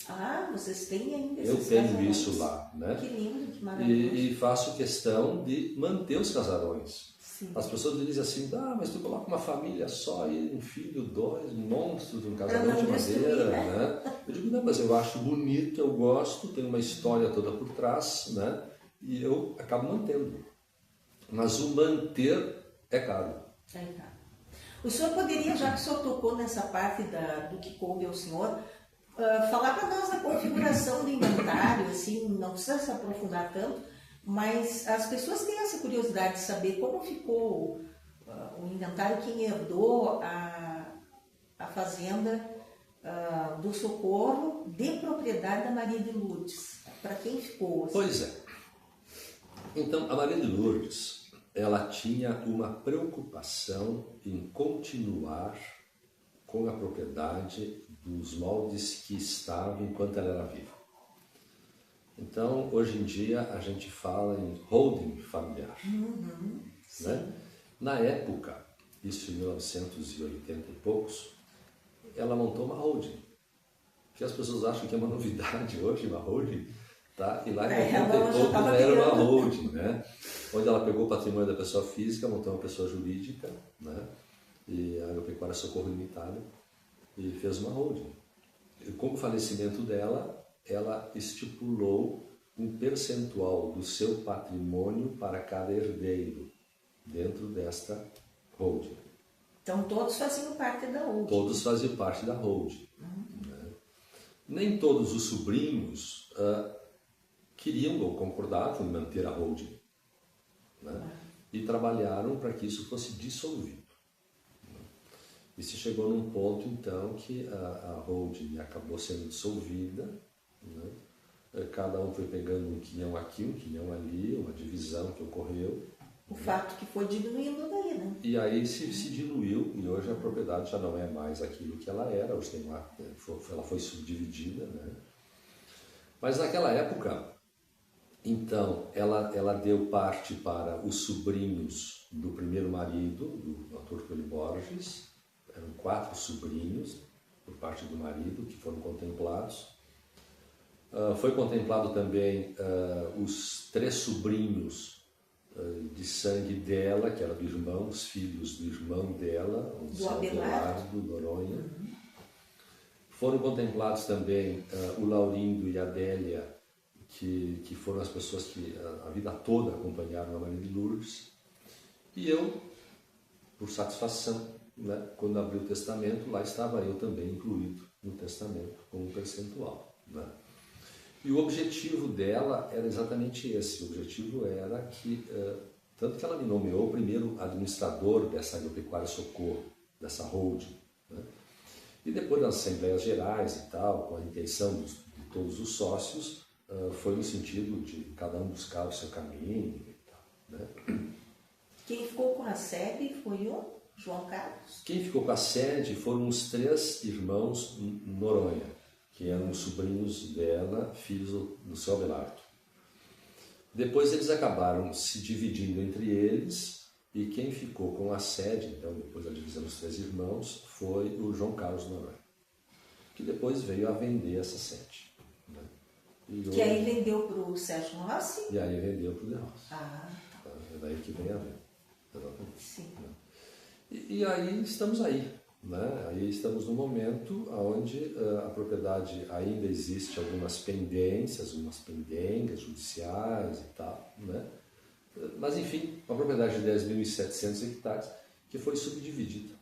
Ah, vocês têm ainda
Eu
esses
tenho
casarões.
isso lá, né?
Que lindo, que maravilhoso.
E faço questão de manter os casarões.
Sim.
As pessoas dizem assim, mas tu coloca uma família só e um filho, dois, monstros de um casamento de
não destruir,
madeira,
né?
né? Eu digo, não, mas eu acho bonito, eu gosto, tem uma história toda por trás, né? E eu acabo mantendo. Mas o manter é caro.
É, tá. O senhor poderia, já que o senhor tocou nessa parte do que coube ao senhor, falar para nós da configuração do inventário, assim, não precisa se aprofundar tanto, mas as pessoas têm essa curiosidade de saber como ficou o inventário, quem herdou a fazenda do Socorro de propriedade da Maria de Lourdes. Para quem ficou? Assim?
Pois é. Então, a Maria de Lourdes, ela tinha uma preocupação em continuar com a propriedade dos moldes que estavam enquanto ela era viva. Então, hoje em dia, a gente fala em holding familiar. Né? Na época, isso em 1980 e poucos, ela montou uma holding. Que as pessoas acham que é uma novidade hoje, uma holding. Tá? E lá em 80 e poucos já era uma holding, né? Onde ela pegou o patrimônio da pessoa física, montou uma pessoa jurídica, né? E a Agropecuária Socorro Limitada, e fez uma holding. E com o falecimento dela, ela estipulou um percentual do seu patrimônio para cada herdeiro dentro desta holding.
Então todos faziam parte da holding.
Todos faziam parte da holding. Né? Nem todos os sobrinhos queriam ou concordavam em manter a holding, né? E trabalharam para que isso fosse dissolvido. E se chegou num ponto, então, que a holding acabou sendo dissolvida, né? Cada um foi pegando um quinhão aqui, um quinhão ali, uma divisão que ocorreu.
O fato que foi diminuindo daí, né?
E aí se diluiu, e hoje a propriedade já não é mais aquilo que ela era, hoje tem ela foi subdividida, né? Mas naquela época, então, ela deu parte para os sobrinhos do primeiro marido, do Dr. Coelho Borges. Eram 4 sobrinhos, por parte do marido, que foram contemplados. Foi contemplado também os 3 sobrinhos de sangue dela, que era do irmão, os filhos do irmão dela, o
Do
Abelardo, Noronha. Foram contemplados também o Laurindo e a Adélia, que foram as pessoas que a vida toda acompanharam a Maria de Lourdes. E eu, por satisfação, né, quando abri o testamento, lá estava eu também incluído no testamento, com um percentual. Né? E o objetivo dela era exatamente esse. O objetivo era que, tanto que ela me nomeou o primeiro administrador dessa Agropecuária Socorro, dessa holding, né? E depois das Assembleias Gerais e tal, com a intenção de todos os sócios, foi no sentido de cada um buscar o seu caminho e tal. Né?
Quem ficou com a sede foi o João Carlos?
Quem ficou com a sede foram os 3 irmãos Noronha, que eram os sobrinhos dela, filhos do seu Abelardo. Depois eles acabaram se dividindo entre eles, e quem ficou com a sede, então depois da divisão dos 3 irmãos, foi o João Carlos Noronha, que depois veio a vender essa sede. Né?
Que aí vendeu para o Sérgio Rossi?
E aí vendeu para o De Rossi. É daí que vem a venda. Exatamente.
Sim.
E aí estamos aí. Né? Aí estamos no momento onde a propriedade ainda existe algumas pendências, algumas pendengas judiciais e tal, né? Mas enfim, uma propriedade de 10.700 hectares que foi subdividida.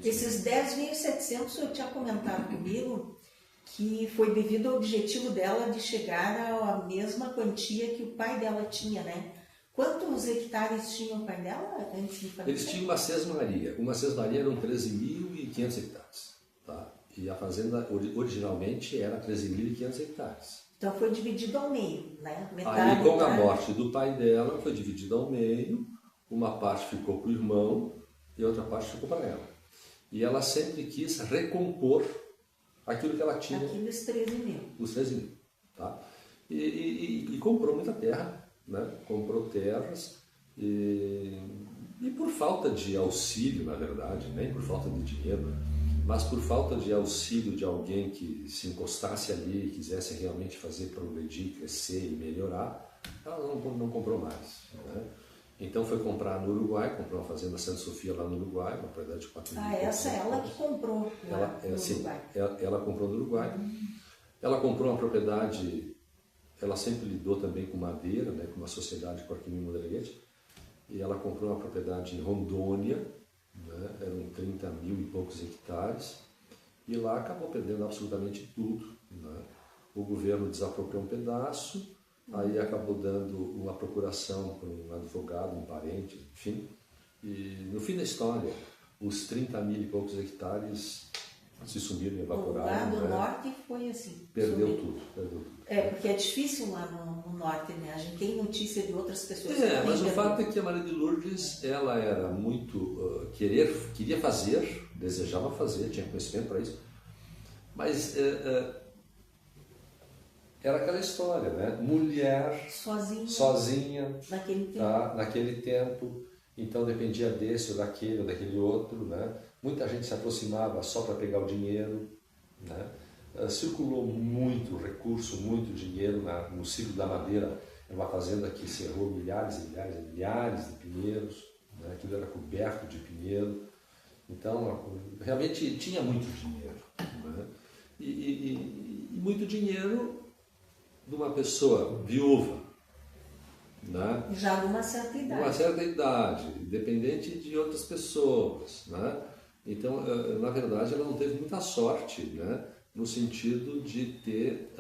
Esses 10.700, o senhor tinha comentado comigo que foi devido ao objetivo dela de chegar à mesma quantia que o pai dela tinha, né? Quantos hectares tinha o pai dela antes de falecer?
Eles tinham uma sesmaria. Uma sesmaria eram 13.500 hectares. Tá? E a fazenda originalmente era 13.500 hectares.
Então foi dividido ao meio, né?
Aí com a morte do pai dela foi dividido ao meio, uma parte ficou para o irmão e outra parte ficou para ela. E ela sempre quis recompor aquilo que ela tinha.
Aqueles 13 mil.
Os 13 mil. Tá? E comprou muita terra, né? Comprou terras e por falta de auxílio, na verdade, nem por falta de dinheiro, mas por falta de auxílio de alguém que se encostasse ali e quisesse realmente fazer progredir, crescer e melhorar, ela não comprou mais. Né? Então foi comprar no Uruguai, comprou uma fazenda Santa Sofia lá no Uruguai, uma propriedade de 4 mil.
Essa é ela que comprou lá no Uruguai.
Ela comprou no Uruguai. Ela comprou uma propriedade, ela sempre lidou também com madeira, né, com uma sociedade Corquimim Modreguete, e ela comprou uma propriedade em Rondônia, né, eram 30 mil e poucos hectares, e lá acabou perdendo absolutamente tudo. Né? O governo desapropriou um pedaço, aí acabou dando uma procuração para um advogado, um parente, enfim. E no fim da história, os 30 mil e poucos hectares se sumiram e evaporaram.
O lado
né?
norte foi assim.
Perdeu tudo.
Porque é difícil lá no norte, né? A gente tem notícia de outras pessoas.
Mas o fato é que a Maria de Lourdes, ela era muito queria fazer, desejava fazer, tinha conhecimento para isso, mas era aquela história, né? Mulher, sozinha
naquele tempo.
Tá? Naquele tempo, então dependia desse ou daquele outro, né? Muita gente se aproximava só para pegar o dinheiro, né? Circulou muito recurso, muito dinheiro no ciclo da madeira. É uma fazenda que cerrou milhares e milhares e milhares de pinheiros, né? Aquilo era coberto de pinheiro. Então, realmente tinha muito dinheiro. Né? E muito dinheiro de uma pessoa viúva. Né?
Já numa certa idade.
Uma certa idade, dependente de outras pessoas. Né? Então, na verdade, ela não teve muita sorte, né? No sentido de ter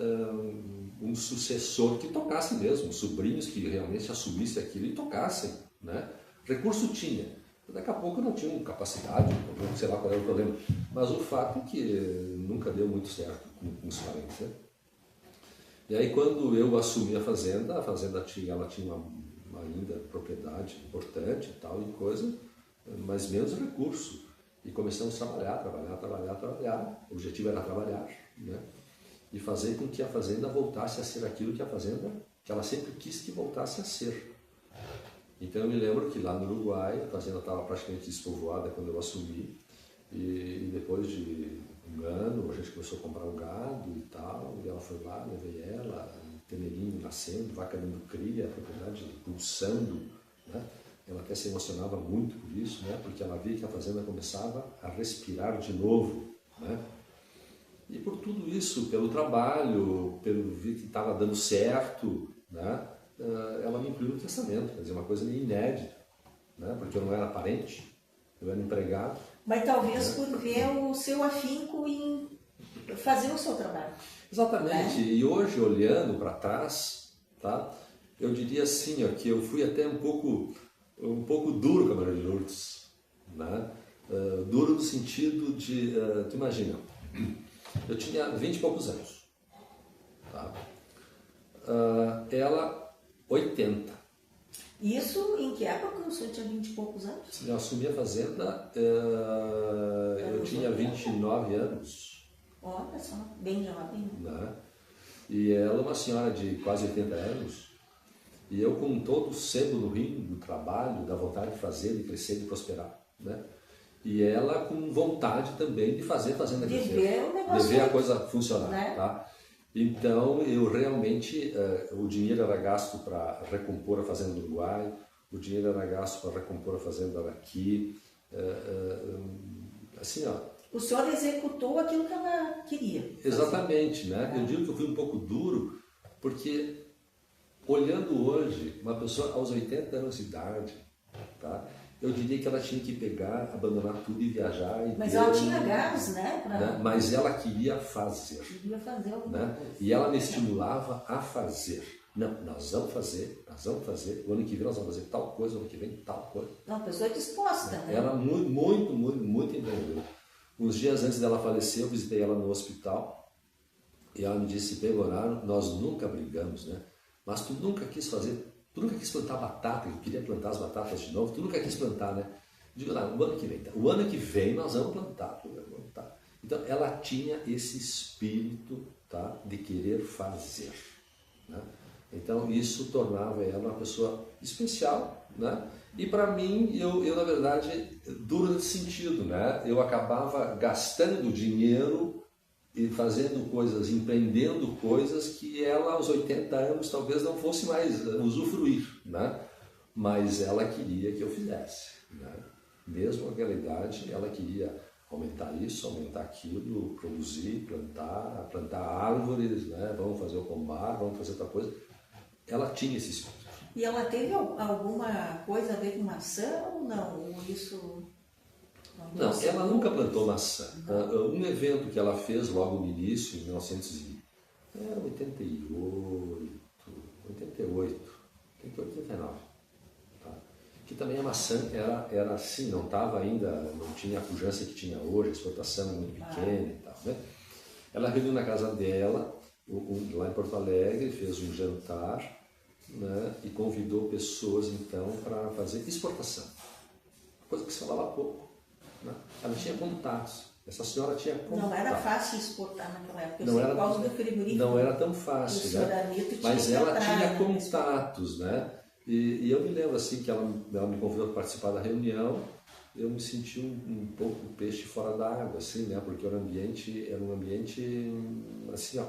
um sucessor que tocasse mesmo, sobrinhos que realmente assumissem aquilo e tocassem. Né? Recurso tinha. Daqui a pouco não tinham capacidade, sei lá qual era o problema. Mas o fato é que nunca deu muito certo com os parentes. Né? E aí, quando eu assumi a fazenda tinha uma ainda propriedade importante e tal, e coisa, mas menos recurso. E começamos a trabalhar. O objetivo era trabalhar, né? E fazer com que a fazenda voltasse a ser aquilo que ela sempre quis que voltasse a ser. Então eu me lembro que lá no Uruguai a fazenda estava praticamente despovoada quando eu assumi, e depois de um ano, a gente começou a comprar um gado e tal, e ela foi lá, levei ela, teneirinho nascendo, vaca dando cria, a propriedade pulsando, né? Ela até se emocionava muito por isso, né? Porque ela via que a fazenda começava a respirar de novo, né? E por tudo isso, pelo trabalho, pelo ver que estava dando certo, né? Ela me incluiu no testamento, quer dizer, uma coisa meio inédita, né? Porque eu não era parente, eu era empregado.
Mas talvez por ver o seu afinco em fazer o seu trabalho.
Exatamente. E hoje, olhando para trás, tá? Eu diria assim, ó, que eu fui até um pouco duro com a Maria de Lourdes, né? Duro no sentido de, tu imagina, eu tinha 20 e poucos anos, tá? Ela 80.
Isso em que época o senhor tinha 20 e poucos anos?
Eu assumi a fazenda, eu tinha 29 anos,
Olha só, bem jovem.
né? E ela uma senhora de quase 80 anos, e eu com todo o sebo no rim, do trabalho, da vontade de fazer, de crescer, de prosperar, né? E ela com vontade também de fazer a fazenda
De
crescer,
ver o negócio,
de ver a coisa funcionar,
né?
tá? Então eu realmente, o dinheiro era gasto para recompor a fazenda do Uruguai, o dinheiro era gasto para recompor a fazenda daqui, assim, ó.
O senhor executou aquilo que ela queria fazer.
Exatamente, né? Eu digo que eu fui um pouco duro, porque olhando hoje, uma pessoa aos 80 anos de idade, tá? Eu diria que ela tinha que pegar, abandonar tudo e viajar.
Mas ela tinha gás, né?
Né? Mas ela queria fazer.
Queria fazer alguma
Né?
coisa.
E ela me estimulava a fazer. Não, nós vamos fazer, o ano que vem nós vamos fazer tal coisa, o ano que vem tal coisa.
Uma pessoa disposta, né?
Ela muito empreendedora. Uns dias antes dela falecer, eu visitei ela no hospital e ela me disse: Pegoraro, nós nunca brigamos, né? Mas tu nunca quis plantar batata, eu queria plantar as batatas de novo, tu nunca quis plantar, né? Digo, não, o ano que vem, tá? O ano que vem nós vamos plantar. Então, ela tinha esse espírito, tá, de querer fazer, né? Então, isso tornava ela uma pessoa especial, né? E para mim, eu na verdade, duro nesse sentido, né? Eu acabava gastando dinheiro e fazendo coisas, empreendendo coisas que ela aos 80 anos talvez não fosse mais usufruir, né? Mas ela queria que eu fizesse, né? Mesmo naquela idade, ela queria aumentar isso, aumentar aquilo, produzir, plantar árvores, né? Vamos fazer o pomar, vamos fazer outra coisa. Ela tinha esse espírito.
E ela teve alguma coisa a ver com maçã ou não? Ou isso...
Não, ela nunca plantou maçã. Um evento que ela fez logo no início, em 1988, 89, tá? Que também a maçã era assim, não estava ainda, não tinha a pujança que tinha hoje, a exportação muito pequena e tal, né? Ela reuniu na casa dela, lá em Porto Alegre, fez um jantar, né? E convidou pessoas então para fazer exportação, coisa que se falava pouco. Ela tinha contatos. Essa senhora tinha contatos.
Não era fácil exportar naquela época.
Não era,
por causa do frigorífico.
não era tão fácil, né? Mas ela tinha contatos, né? E eu me lembro assim que ela me convidou para participar da reunião. Eu me senti um pouco peixe fora d'água, assim, né? Porque era um ambiente assim, ó,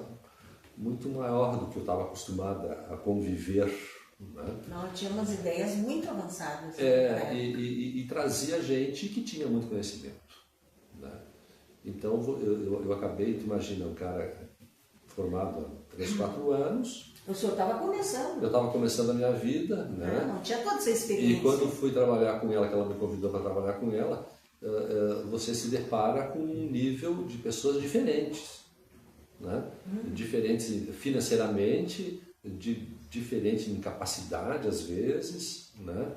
muito maior do que eu estava acostumada a conviver. Né?
Não, tinha umas ideias muito avançadas.
E trazia gente que tinha muito conhecimento, né? Então eu acabei, tu imagina, um cara formado há 3, 4 anos.
O senhor estava começando.
Eu estava começando a minha vida, né?
Não tinha toda essa experiência.
E quando fui trabalhar com ela, que ela me convidou para trabalhar com ela, você se depara com um nível de pessoas diferentes, né? Diferentes financeiramente, diferente em capacidade às vezes, né?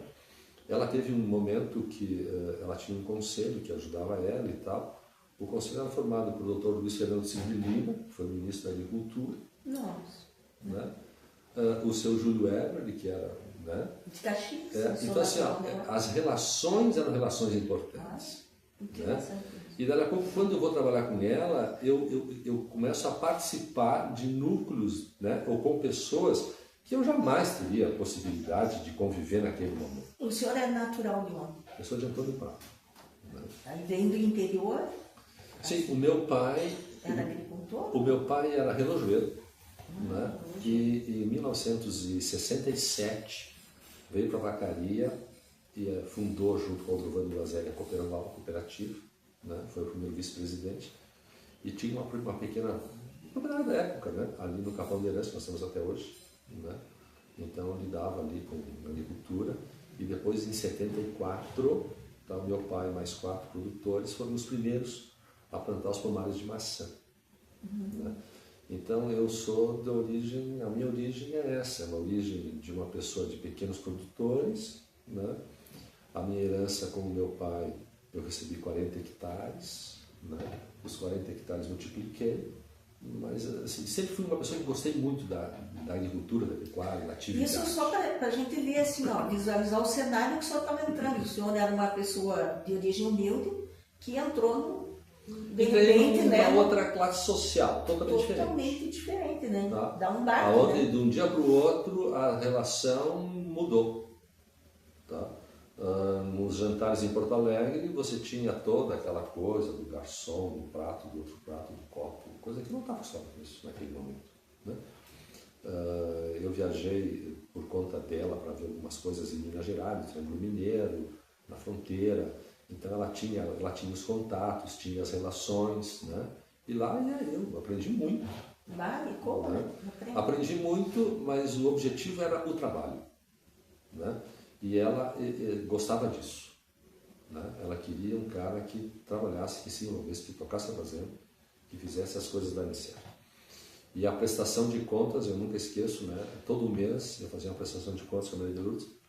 Ela teve um momento que ela tinha um conselho que ajudava ela e tal. O conselho era formado pelo Dr. Luiz Fernando Silva Lima, que foi ministro da Agricultura.
Nossa.
Né? O seu Júlio Eberle, que era, né?
De Caxias.
Então assim, ó, as relações eram relações importantes. Né? E daí a pouco, quando eu vou trabalhar com ela, eu começo a participar de núcleos, né? Ou com pessoas que eu jamais teria a possibilidade de conviver naquele momento.
O senhor é natural de onde?
Eu sou de Antônio Prado. Né?
Aí vem do interior?
Sim, o meu pai...
Era agricultor?
O meu pai era relojoeiro, né? E em 1967 veio para Vacaria e fundou, junto com o Giovanni Lazelli, a cooperativa, né? Foi o primeiro vice-presidente, e tinha uma pequena propriedade da época, né? Ali no Capão de Herança, que nós temos até hoje, né? Então lidava ali com agricultura, e depois em 74, tá, meu pai e mais 4 produtores foram os primeiros a plantar os pomares de maçã. Né? Então eu sou da origem, a minha origem é essa, é uma origem de uma pessoa de pequenos produtores, né? A minha herança com o meu pai, eu recebi 40 hectares, né? Os 40 hectares multipliquei, mas assim, sempre fui uma pessoa que gostei muito da agricultura, da pecuária, da atividade.
Isso só para a gente ver assim, ó, visualizar o cenário que o senhor estava entrando. O senhor era uma pessoa de origem humilde que entrou no de repente,
numa
né?
outra classe social,
Totalmente diferente, né?
Tá?
Dá um baque,
Aonde,
né?
de um dia para o outro, a relação mudou. Tá? Nos jantares em Porto Alegre, você tinha toda aquela coisa do garçom, do prato, do outro prato, do copo, coisa que não estava só nisso naquele momento. Né? Eu viajei por conta dela para ver algumas coisas em Minas Gerais, no Triângulo Mineiro, na fronteira. Então ela tinha os contatos, tinha as relações, né? E lá eu aprendi muito.
Vale, como, né?
Aprendi muito, mas o objetivo era o trabalho, né? E ela gostava disso, né? Ela queria um cara que trabalhasse, que se envolvesse, que tocasse a fazenda, que fizesse as coisas darem certo. E a prestação de contas, eu nunca esqueço, né? Todo mês eu fazia uma prestação de contas com a Maria de Lourdes.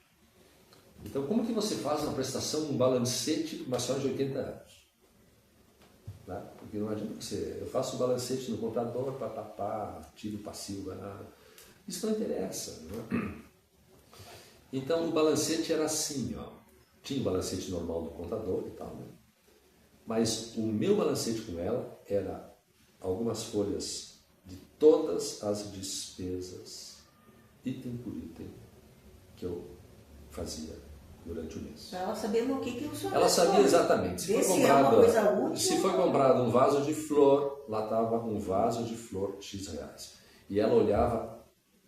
Então, como que você faz uma prestação, um balancete para uma senhora de 80 anos? Né? Porque não adianta você... Eu faço um balancete no computador, tiro passivo, isso não interessa. Né? Então, o balancete era assim, ó. Tinha o balancete normal do contador e tal, né? Mas o meu balancete com ela era algumas folhas de todas as despesas, item por item, que eu fazia durante o mês.
Ela sabendo o que o senhor
Ela sabia exatamente. Se foi comprado um vaso de flor, lá estava um vaso de flor X reais. E ela olhava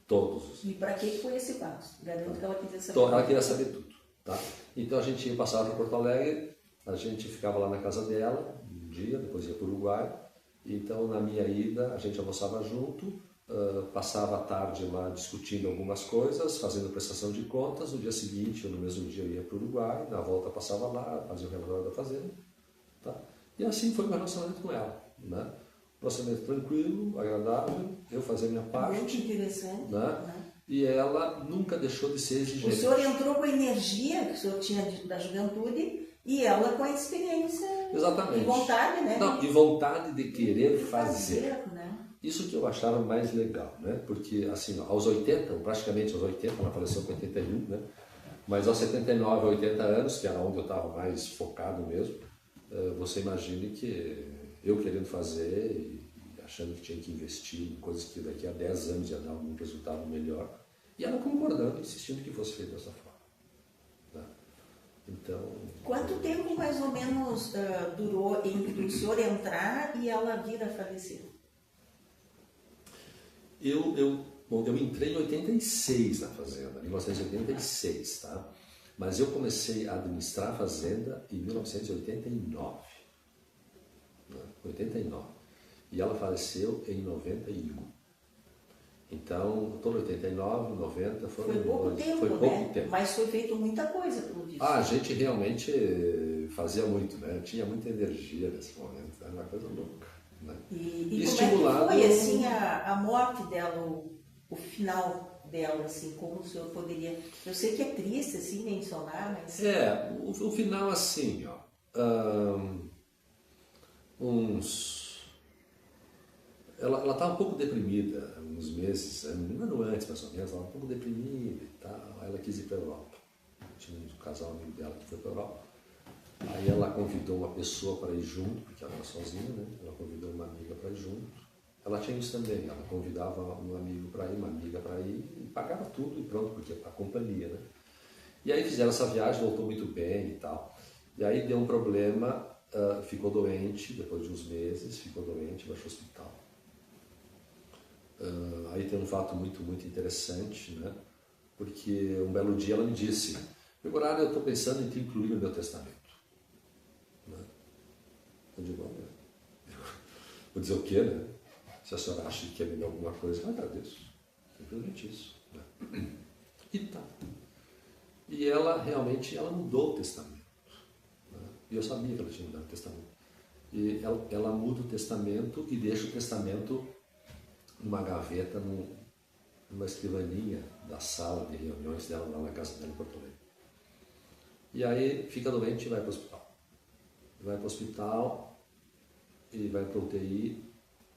todos os dias.
E para que foi esse vaso? Garanto que ela queria saber.
Ela queria saber tudo. Tá? Então a gente passava para Porto Alegre, a gente ficava lá na casa dela um dia, depois ia para o Uruguai. Então na minha ida a gente almoçava junto, passava a tarde lá discutindo algumas coisas, fazendo prestação de contas. No dia seguinte, ou no mesmo dia, eu ia para o Uruguai, na volta passava lá, fazia o relatório da fazenda. Tá? E assim foi o meu relacionamento com ela. Né? Relacionamento tranquilo, agradável, eu fazia minha parte.
Muito interessante.
Né? E ela nunca deixou de ser exigente.
O senhor entrou com a energia que o senhor tinha da juventude e ela com a experiência.
Exatamente.
E vontade, né?
Não, e vontade de querer fazer.
Né?
Isso que eu achava mais legal, né? Porque, assim, aos 80, praticamente aos 80, ela faleceu com 81, né? Mas aos 79, 80 anos, que era onde eu estava mais focado mesmo, você imagine que eu querendo fazer e achando que tinha que investir em coisas que daqui a 10 anos ia dar algum resultado melhor, e ela concordando, insistindo que fosse feito dessa forma. Né? Então...
Quanto tempo mais ou menos durou entre o senhor entrar e ela vir a falecer?
Bom, eu entrei em 86 na fazenda, 1986, tá? Mas eu comecei a administrar a fazenda em 1989. Né? 89. E ela faleceu em 91. Então, todo 89, 90
foi pouco tempo,
foi pouco
né?
tempo.
Mas foi feito muita coisa pelo visto.
A gente realmente fazia muito, né? Tinha muita energia nesse momento, era uma coisa louca. Né?
E estimulado... como é que foi assim, a morte dela, o final dela, assim, como o senhor poderia... Eu sei que é triste, assim, mencionar, mas...
O final, assim, ó... Ela estava um pouco deprimida, uns meses, um ano antes, mais ou menos, ela estava um pouco deprimida e tal. Aí ela quis ir para a Europa. Tinha um casal amigo dela que foi para a Europa. Aí ela convidou uma pessoa para ir junto, porque ela era sozinha, né? Ela convidou uma amiga para ir junto. Ela tinha isso também, ela convidava um amigo para ir, uma amiga para ir, e pagava tudo e pronto, porque a companhia, né? E aí fizeram essa viagem, voltou muito bem e tal. E aí deu um problema ficou doente, depois de uns meses, ficou doente, vai para o hospital. Aí tem um fato muito, muito interessante, né? Porque um belo dia ela me disse: Gregório, eu estou pensando em te incluir no meu testamento. Né? Eu digo: olha, vou dizer o quê, né? Se a senhora acha que quer me dar alguma coisa, eu agradeço. Simplesmente isso. Né? E tá. E ela realmente mudou o testamento. Né? E eu sabia que ela tinha mudado o testamento. E ela muda o testamento e deixa o testamento numa gaveta, numa escrivaninha da sala de reuniões dela, lá na casa dela em Porto Alegre. E aí fica doente e vai para o hospital. Vai para o hospital e vai para o UTI.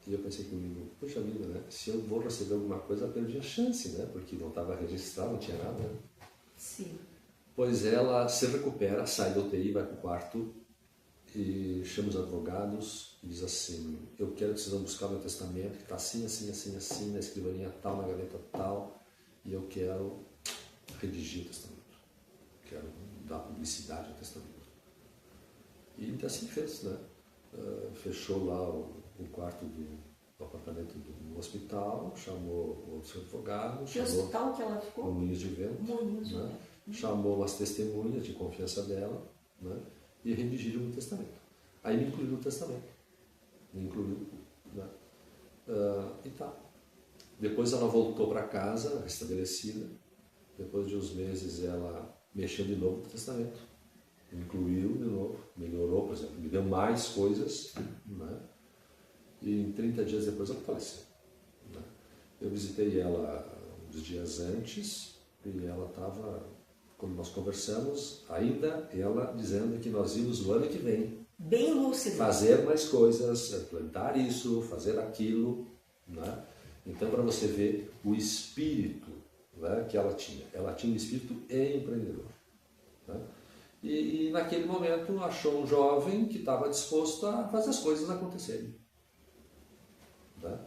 E eu pensei comigo: puxa vida, né? Se eu vou receber alguma coisa, eu perdi a chance, né? Porque não estava registrado, não tinha nada. Né?
Sim.
Pois ela se recupera, sai do UTI, vai para o quarto e chama os advogados e diz assim: eu quero que vocês vão buscar meu testamento, que está assim, assim, assim, assim, na escrivaninha tal, na gaveta tal, e eu quero redigir o testamento. Quero dar publicidade ao testamento. E assim fez, né? Fechou lá o quarto do apartamento do hospital, chamou outros advogados.
Que hospital que ela ficou?
No Moinhos de Vento.
Moinhos de
Né?
Vento.
Chamou as testemunhas de confiança dela, né? E redigiram o testamento. Aí me incluiu no testamento. Me incluiu. Né? E tá. Depois ela voltou para casa, restabelecida. Depois de uns meses ela mexeu de novo no testamento. Incluiu de novo, melhorou, por exemplo, me deu mais coisas, né? E em 30 dias depois ela faleceu. Né? Eu visitei ela uns dias antes e ela estava, quando nós conversamos, ainda ela dizendo que nós íamos no ano que vem
bem lúcida,
fazer mais coisas, plantar isso, fazer aquilo. Né? Então, para você ver o espírito, né, que ela tinha um espírito empreendedor. Né? E naquele momento achou um jovem que estava disposto a fazer as coisas acontecerem. Tá?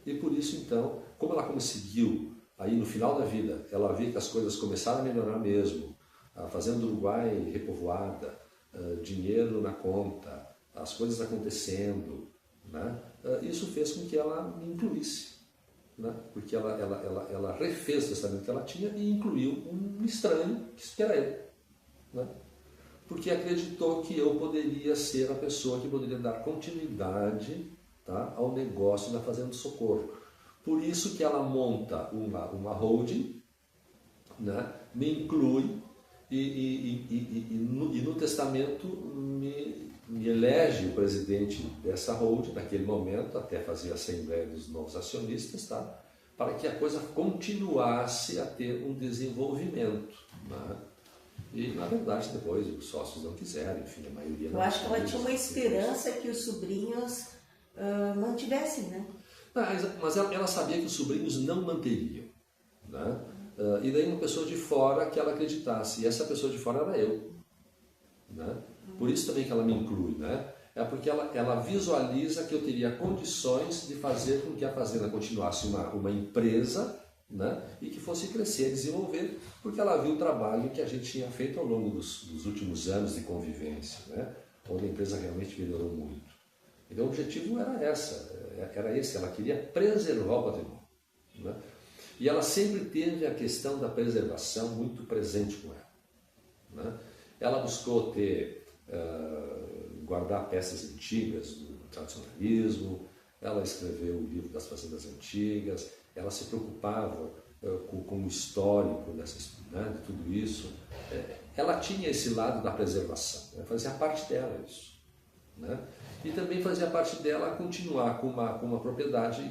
E por isso, então, como ela conseguiu, aí no final da vida, ela viu que as coisas começaram a melhorar mesmo, a fazenda do Uruguai repovoada, dinheiro na conta, as coisas acontecendo, né? Isso fez com que ela me incluísse. Né? Porque ela refez o testamento que ela tinha e incluiu um estranho, que era eu. Né? Porque acreditou que eu poderia ser a pessoa que poderia dar continuidade, tá, ao negócio da Fazenda do Socorro. Por isso que ela monta uma holding, né, me inclui e no testamento me elege o presidente dessa holding, naquele momento, até fazer a assembleia dos novos acionistas, tá, para que a coisa continuasse a ter um desenvolvimento. Né? E, na verdade, depois os sócios não quiseram, enfim, a maioria não.
Eu acho que ela tinha uma esperança que os sobrinhos mantivessem, né?
Mas ela sabia que os sobrinhos não manteriam. Né? E daí uma pessoa de fora que ela acreditasse, e essa pessoa de fora era eu. Né? Por isso também que ela me inclui. Né? É porque ela visualiza que eu teria condições de fazer com que a fazenda continuasse uma empresa, né? E que fosse crescer, desenvolver, porque ela viu o trabalho que a gente tinha feito ao longo dos últimos anos de convivência, né? Onde a empresa realmente melhorou muito. Então o objetivo era esse, ela queria preservar o patrimônio. Né? E ela sempre teve a questão da preservação muito presente com ela. Né? Ela buscou guardar peças antigas do tradicionalismo, ela escreveu o livro das fazendas antigas, ela se preocupava com o histórico né, de tudo isso. Ela tinha esse lado da preservação, né? Fazia parte dela isso. Né? E também fazia parte dela continuar com uma propriedade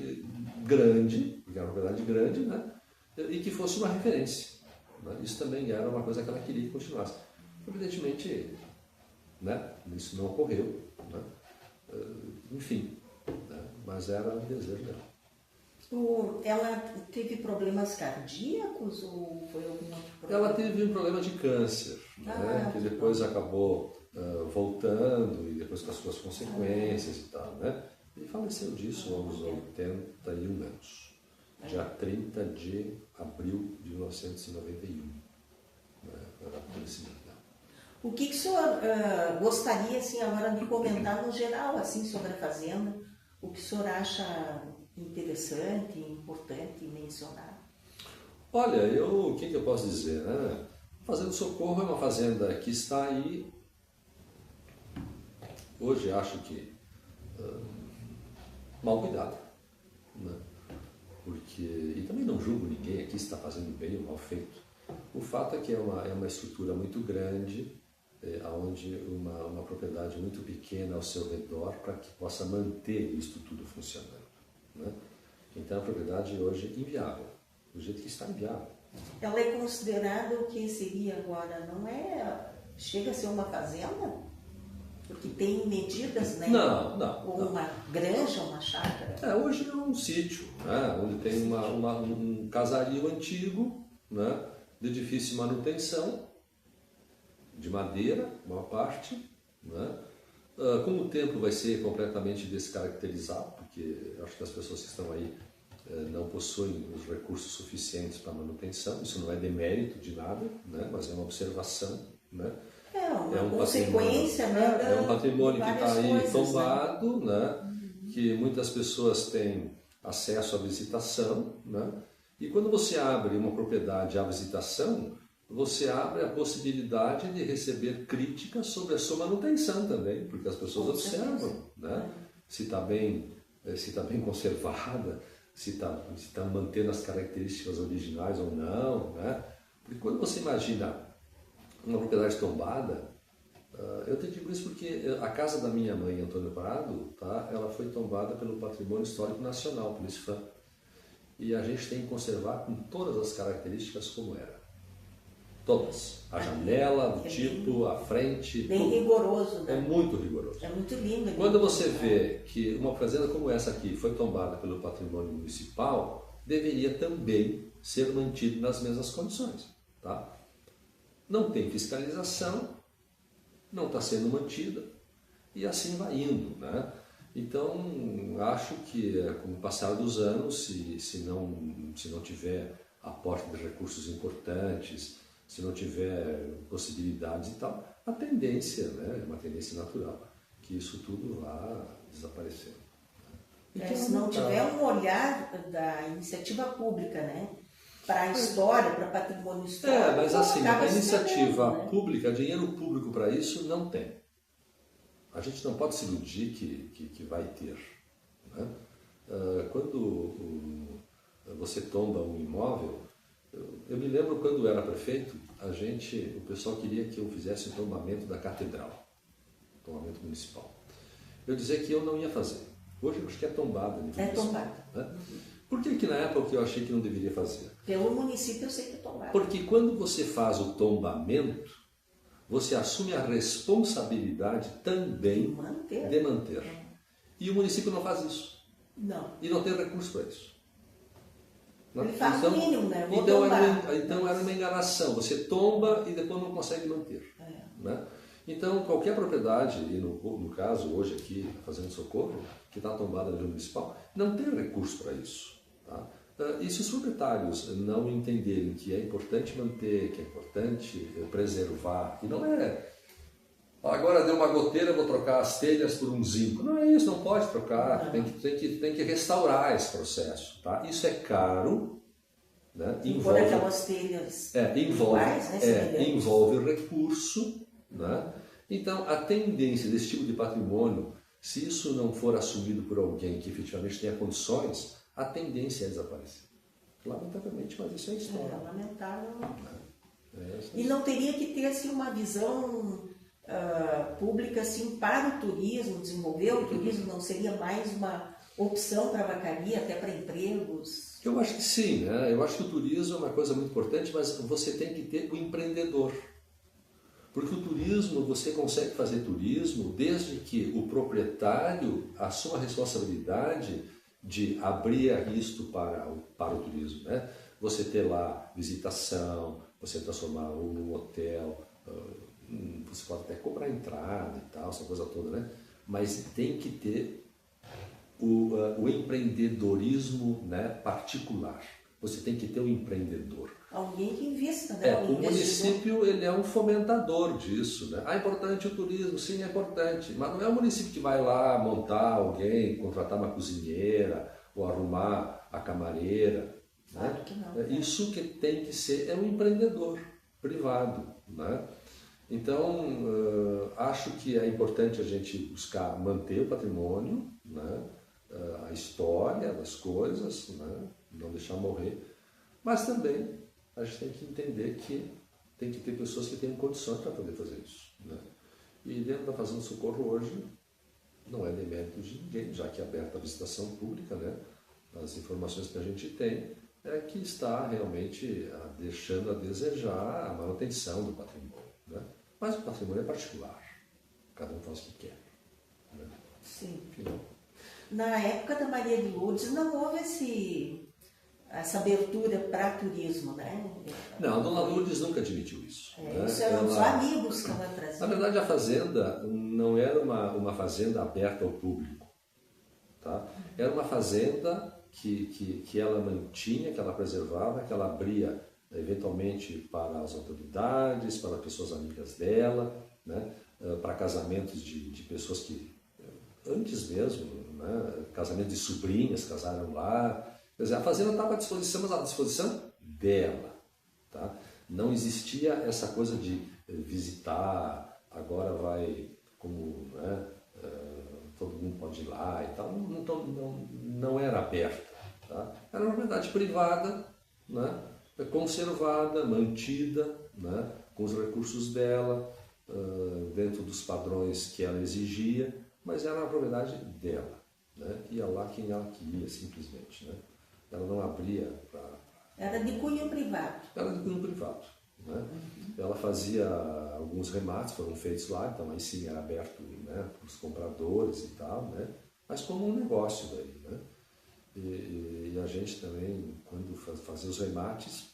grande, porque era uma propriedade grande, né? E que fosse uma referência. Né? Isso também era uma coisa que ela queria que continuasse. Evidentemente, né? Isso não ocorreu. Né? Enfim, né? Mas era o desejo dela.
Ela teve problemas cardíacos ou foi algum outro problema?
Ela teve um problema de câncer, né? Que depois acabou voltando e depois com as suas consequências e tal, né? E faleceu disso aos 81 anos, dia 30 de abril de 1991. Né? Era o falecimento dela.
O que o senhor gostaria, assim, agora de comentar no geral, assim, sobre a fazenda? O que o senhor acha interessante, importante mencionar?
Olha, o que eu posso dizer, né? A Fazenda do Socorro é uma fazenda que está aí, hoje acho que mal cuidada, né? E também não julgo ninguém aqui se está fazendo bem ou mal feito. O fato é que é uma estrutura muito grande, onde uma propriedade muito pequena ao seu redor para que possa manter isso tudo funcionando, né? Então a propriedade hoje é inviável, do jeito que está inviável.
Ela é considerada o que seria agora, não é? Chega a ser uma fazenda? Porque tem medidas, né?
Não.
Ou uma granja, uma chácara?
Hoje é um sítio, né? Onde tem um casario antigo, né? De difícil manutenção, de madeira, uma parte, né? Com o tempo vai ser completamente descaracterizado, porque acho que as pessoas que estão aí não possuem os recursos suficientes para manutenção. Isso não é demérito de nada, né? Mas é uma observação, né?
É uma consequência, né?
É um patrimônio que está aí
coisas,
tombado, né? Que muitas pessoas têm acesso à visitação, né? E quando você abre uma propriedade à visitação, você abre a possibilidade de receber críticas sobre a sua manutenção também, porque as pessoas observam, né? Se está bem conservada, se está mantendo as características originais ou não, né? Porque quando você imagina uma propriedade tombada, eu te digo isso porque a casa da minha mãe, Antônio Prado, tá? Ela foi tombada pelo Patrimônio Histórico Nacional, pelo ISFAM. E a gente tem que conservar com todas as características como era. Todas. A janela, o tipo, a frente.
Bem
tudo.
rigoroso, né?
É muito rigoroso.
É muito lindo.
Quando você vê que uma fazenda como essa aqui foi tombada pelo patrimônio municipal, deveria também ser mantido nas mesmas condições. Tá? Não tem fiscalização, não está sendo mantida e assim vai indo, né? Então, acho que com o passar dos anos, se não tiver aporte de recursos importantes, se não tiver possibilidades e tal, a tendência, né, é uma tendência natural, que isso tudo vá desaparecendo.
Se não tiver um olhar da iniciativa pública, né, para a história, para patrimônio histórico,
mas assim, a iniciativa
perdendo, né?
pública, dinheiro público para isso não tem. A gente não pode se iludir que vai ter, né? Quando você tomba um imóvel, eu me lembro quando eu era prefeito, o pessoal queria que eu fizesse o tombamento da catedral, tombamento municipal. Eu dizia que eu não ia fazer. Hoje eu acho que é tombada.
É tombada.
Né? Por que na época eu achei que não deveria fazer?
Pelo município eu sei que é tombada.
Porque quando você faz o tombamento, você assume a responsabilidade também de manter. E o município não faz isso.
Não.
E não tem recurso para isso.
Ele faz o mínimo, né?
Então era uma enganação. Você tomba e depois não consegue manter. Né? Então, qualquer propriedade, e no caso hoje aqui, a Fazenda do Socorro, que está tombada no municipal, não tem recurso para isso. Tá? E se os proprietários não entenderem que é importante manter, que é importante preservar, e não é agora deu uma goteira, vou trocar as telhas por um zinco. Não é isso, não pode trocar, tem que restaurar esse processo. Tá? Isso é caro, né?
Envolve aquelas telhas
envolve recurso, né? Então a tendência desse tipo de patrimônio, se isso não for assumido por alguém que efetivamente tenha condições, a tendência é desaparecer. Lamentavelmente, mas isso é história.
É lamentável. E não teria que ter assim, uma visão pública assim, para o turismo, desenvolver o turismo, não seria mais uma opção para a vacaria, até para empregos?
Eu acho que sim, né? Eu acho que o turismo é uma coisa muito importante, mas você tem que ter o empreendedor. Porque o turismo, você consegue fazer turismo desde que o proprietário assuma a responsabilidade de abrir a isto para o turismo, né? Você ter lá visitação, você transformar num hotel, você pode até cobrar entrada e tal, essa coisa toda, né? Mas tem que ter o empreendedorismo, né, particular. Você tem que ter um empreendedor.
alguém que invista, né?
O município ele é um fomentador disso, né? É importante o turismo, sim, é importante, mas não é o município que vai lá montar alguém, contratar uma cozinheira ou arrumar a camareira,
Claro
né?
que não.
Isso que tem que ser é um empreendedor privado, né? Então, acho que é importante a gente buscar manter o patrimônio, né? A história das coisas, né? Não deixar morrer, mas também a gente tem que entender que tem que ter pessoas que tenham condições para poder fazer isso, né? E dentro da Fazenda do Socorro hoje não é demérito de ninguém, já que é aberta a visitação pública, né? As informações que a gente tem é que está realmente deixando a desejar a manutenção do patrimônio, né? Mas o patrimônio é particular, cada um faz o que quer, né?
Sim.
Enfim,
Na época da Maria de Lourdes não houve essa abertura para turismo, né?
não, a Dona Lourdes nunca admitiu isso, né?
Isso eram os amigos que ela
Na
trazia.
verdade, a fazenda não era uma fazenda aberta ao público, tá? Era uma fazenda que ela mantinha, que ela preservava, que ela abria eventualmente para as autoridades, para pessoas amigas dela, né? Para casamentos de pessoas que, antes mesmo, né? Casamento de sobrinhas casaram lá. Quer dizer, a fazenda estava à disposição, mas à disposição dela, tá? Não existia essa coisa de visitar, agora vai como, né, todo mundo pode ir lá e tal. Não era aberta, tá? Era uma propriedade privada, né, conservada, mantida, né, com os recursos dela, dentro dos padrões que ela exigia, mas era uma propriedade dela, né? Ia lá quem ela queria, simplesmente, né? Ela não abria para...
Era de cunho privado.
Era de cunho privado, né? Ela fazia alguns remates, foram feitos lá, então aí sim era aberto, né, para os compradores e tal, né? Mas como um negócio daí, né? E a gente também, quando fazia os remates,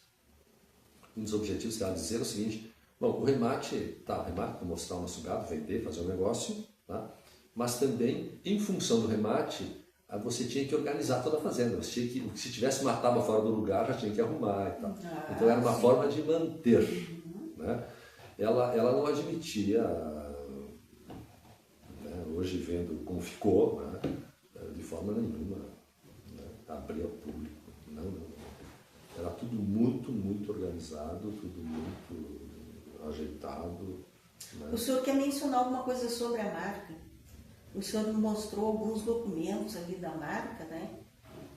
um dos objetivos que ela dizia era o seguinte: bom, o remate para mostrar o nosso gado, vender, fazer um negócio, tá? Mas também, em função do remate, você tinha que organizar toda a fazenda. Você tinha que, se tivesse uma tábua fora do lugar, já tinha que arrumar e tal. Então era uma forma de manter, né? Ela não admitia, né, hoje vendo como ficou, né, de forma nenhuma, né, abrir ao público. Não. Era tudo muito, muito organizado, tudo muito ajeitado, né?
O senhor quer mencionar alguma coisa sobre a marca? O senhor me mostrou alguns documentos ali da marca, né?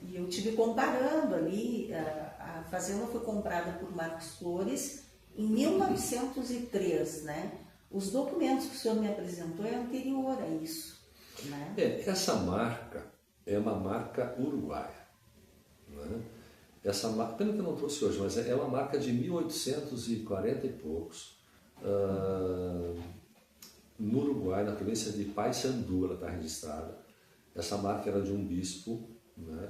E eu tive comparando ali, a fazenda foi comprada por Marcos Flores em 1903, né? Os documentos que o senhor me apresentou é anterior a isso, né?
Essa marca é uma marca uruguaia, né? Essa marca, pena que eu não trouxe hoje, mas é uma marca de 1840 e poucos, no Uruguai, na província de Paysandú, ela está registrada. Essa marca era de um bispo, né?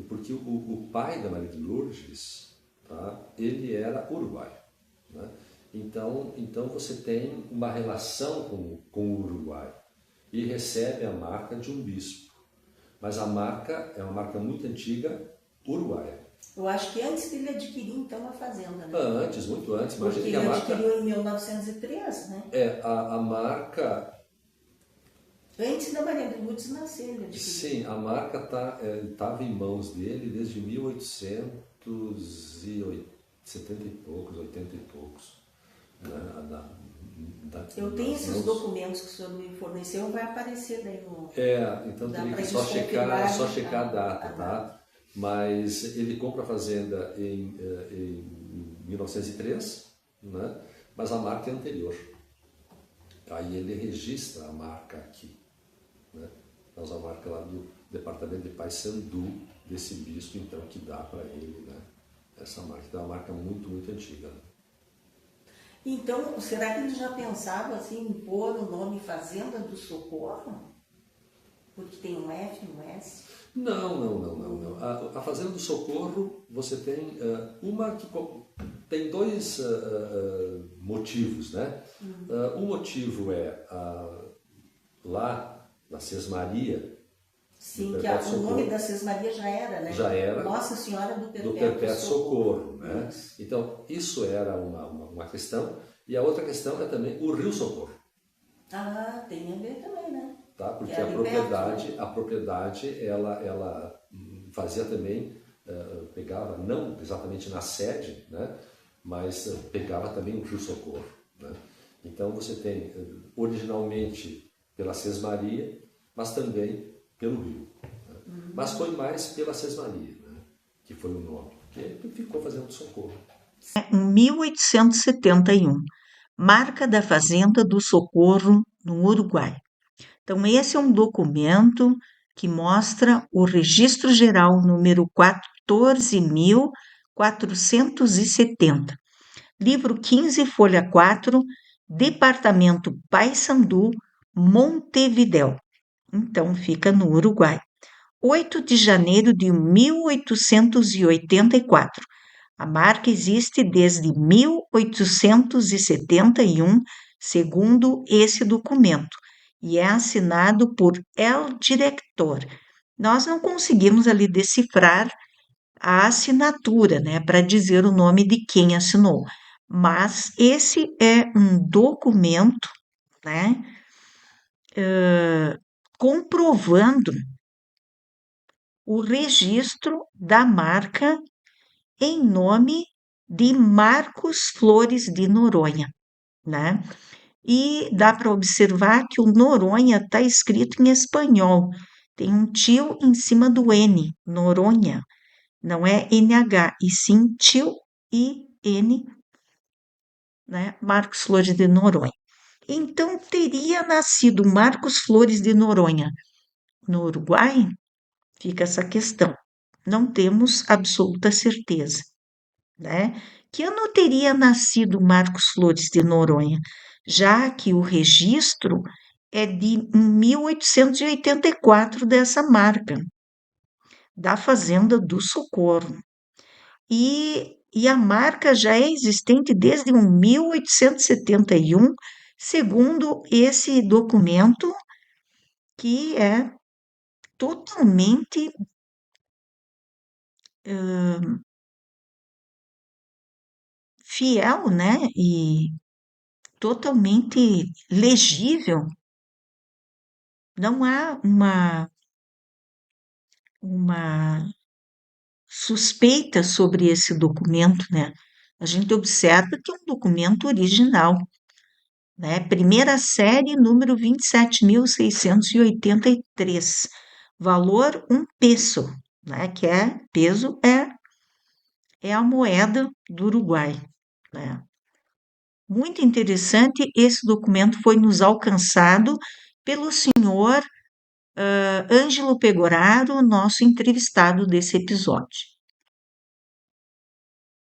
Porque o pai da Maria de Lourdes, tá? Ele era uruguaio, né? Então você tem uma relação com o Uruguai e recebe a marca de um bispo. Mas a marca é uma marca muito antiga, uruguaia.
Eu acho que antes dele adquirir, então, a fazenda, né?
Antes, muito antes.
Porque
Imagina
ele
que a marca...
adquiriu em 1903, né?
A marca...
Antes da Maria de Lourdes nascer, ele adquiriu.
Sim, a marca estava em mãos dele desde 1870 e poucos, 80 e poucos. Né?
Eu tenho esses documentos que o senhor me forneceu, vai aparecer daí no...
Então
Dá
teria
pra
que só
eles
checar
confirmarem
a data, tá? Mas ele compra a fazenda em 1903, né? Mas a marca é anterior. Aí ele registra a marca aqui, né? Mas a marca lá do departamento de Paysandú, desse bispo, então, que dá para ele, né, essa marca. Então é uma marca muito, muito antiga, né?
Então, será que ele já pensava assim, em pôr o nome Fazenda do Socorro? Porque tem um F e um S?
Não. A Fazenda do Socorro, você tem uma que tem dois motivos, né? Um motivo é lá na Sesmaria,
Sim, que
Perpétuo
o nome
Socorro.
da Sesmaria já era, né?
Já era
Nossa Senhora do
do
Perpétuo
Perpétuo
Socorro.
Socorro, né?
Isso.
Então, isso era uma questão. E a outra questão é também o Rio Socorro,
Ah, tem a ver também, né?
tá?
Que
Porque
é ali perto, né?
a propriedade ela fazia também, pegava, não exatamente na sede, né? Mas pegava também o Rio Socorro, né? Então, você tem, originalmente, pela Sesmaria, mas também pelo Rio. Mas foi mais pela Sesmaria, né? Que foi o nome, que ficou fazendo Socorro.
Em 1871, Marca da Fazenda do Socorro, no Uruguai. Então, esse é um documento que mostra o Registro Geral número 14.470, livro 15, folha 4, Departamento Paissandu, Montevidéu. Então, fica no Uruguai. 8 de janeiro de 1884. A marca existe desde 1871, segundo esse documento, e é assinado por El Director. Nós não conseguimos ali decifrar a assinatura, né, para dizer o nome de quem assinou, mas esse é um documento, né, comprovando o registro da marca em nome de Marcos Flores de Noronha, né? E dá para observar que o Noronha está escrito em espanhol. Tem um tio em cima do N, Noronha. Não é NH, e sim tio e N, né? Marcos Flores de Noronha. Então, teria nascido Marcos Flores de Noronha no Uruguai? Fica essa questão. Não temos absoluta certeza, né? Que ano teria nascido Marcos Flores de Noronha, já que o registro é de 1884 dessa marca, da Fazenda do Socorro. E a marca já é existente desde 1871, segundo esse documento, que é totalmente fiel, né? E totalmente legível. Não há uma suspeita sobre esse documento, né? A gente observa que é um documento original, né? Primeira série, número 27.683, valor um peso, né? Que é peso é a moeda do Uruguai, né? Muito interessante, esse documento foi nos alcançado pelo senhor Ângelo Pegoraro, nosso entrevistado desse episódio.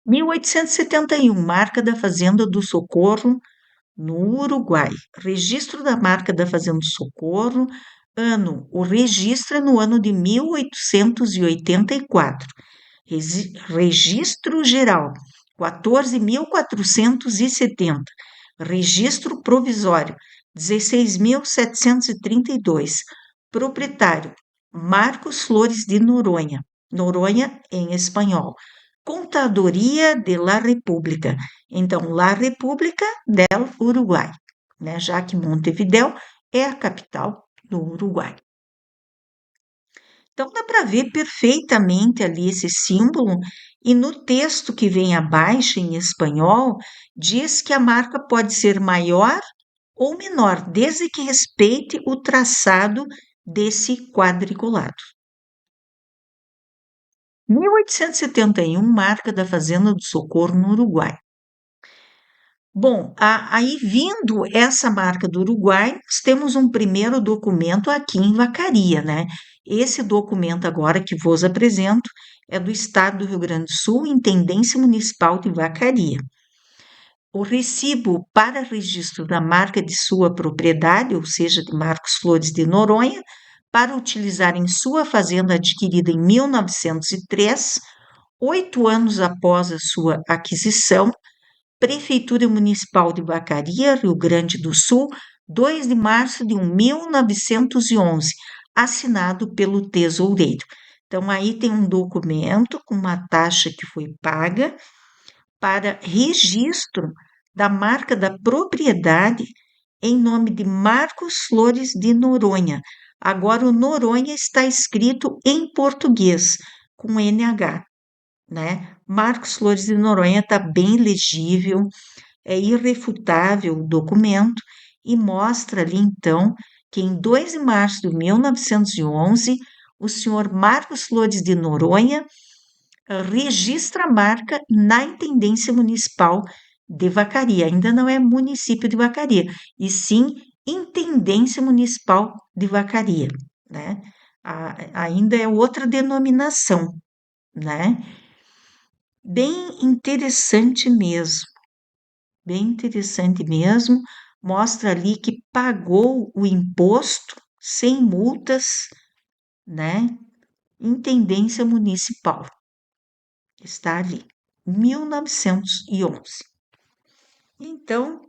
1871, marca da Fazenda do Socorro, no Uruguai. Registro da marca da Fazenda do Socorro, ano, o registro é no ano de 1884. Registro geral, 14.470. Registro provisório, 16.732. Proprietário, Marcos Flores de Noronha. Noronha em espanhol. Contadoria de la República. Então, La República del Uruguai, né? Já que Montevidéu é a capital do Uruguai. Então, dá para ver perfeitamente ali esse símbolo, e no texto que vem abaixo, em espanhol, diz que a marca pode ser maior ou menor, desde que respeite o traçado desse quadriculado. 1871, marca da Fazenda do Socorro, no Uruguai. Bom, aí vindo essa marca do Uruguai, nós temos um primeiro documento aqui em Vacaria, né? Esse documento agora que vos apresento é do Estado do Rio Grande do Sul, Intendência Municipal de Vacaria. O recibo para registro da marca de sua propriedade, ou seja, de Marcos Flores de Noronha, para utilizar em sua fazenda adquirida em 1903, 8 anos após a sua aquisição, Prefeitura Municipal de Vacaria, Rio Grande do Sul, 2 de março de 1911. assinado pelo tesoureiro. Então, aí tem um documento com uma taxa que foi paga para registro da marca da propriedade em nome de Marcos Flores de Noronha. Agora, o Noronha está escrito em português, com NH, né? Marcos Flores de Noronha está bem legível, é irrefutável o documento e mostra ali, então, que em 2 de março de 1911, o senhor Marcos Flores de Noronha registra a marca na Intendência Municipal de Vacaria. Ainda não é município de Vacaria, e sim Intendência Municipal de Vacaria, né? Ainda é outra denominação, né? Bem interessante mesmo, bem interessante mesmo. Mostra ali que pagou o imposto sem multas, né? Intendência Municipal. Está ali, 1911. Então,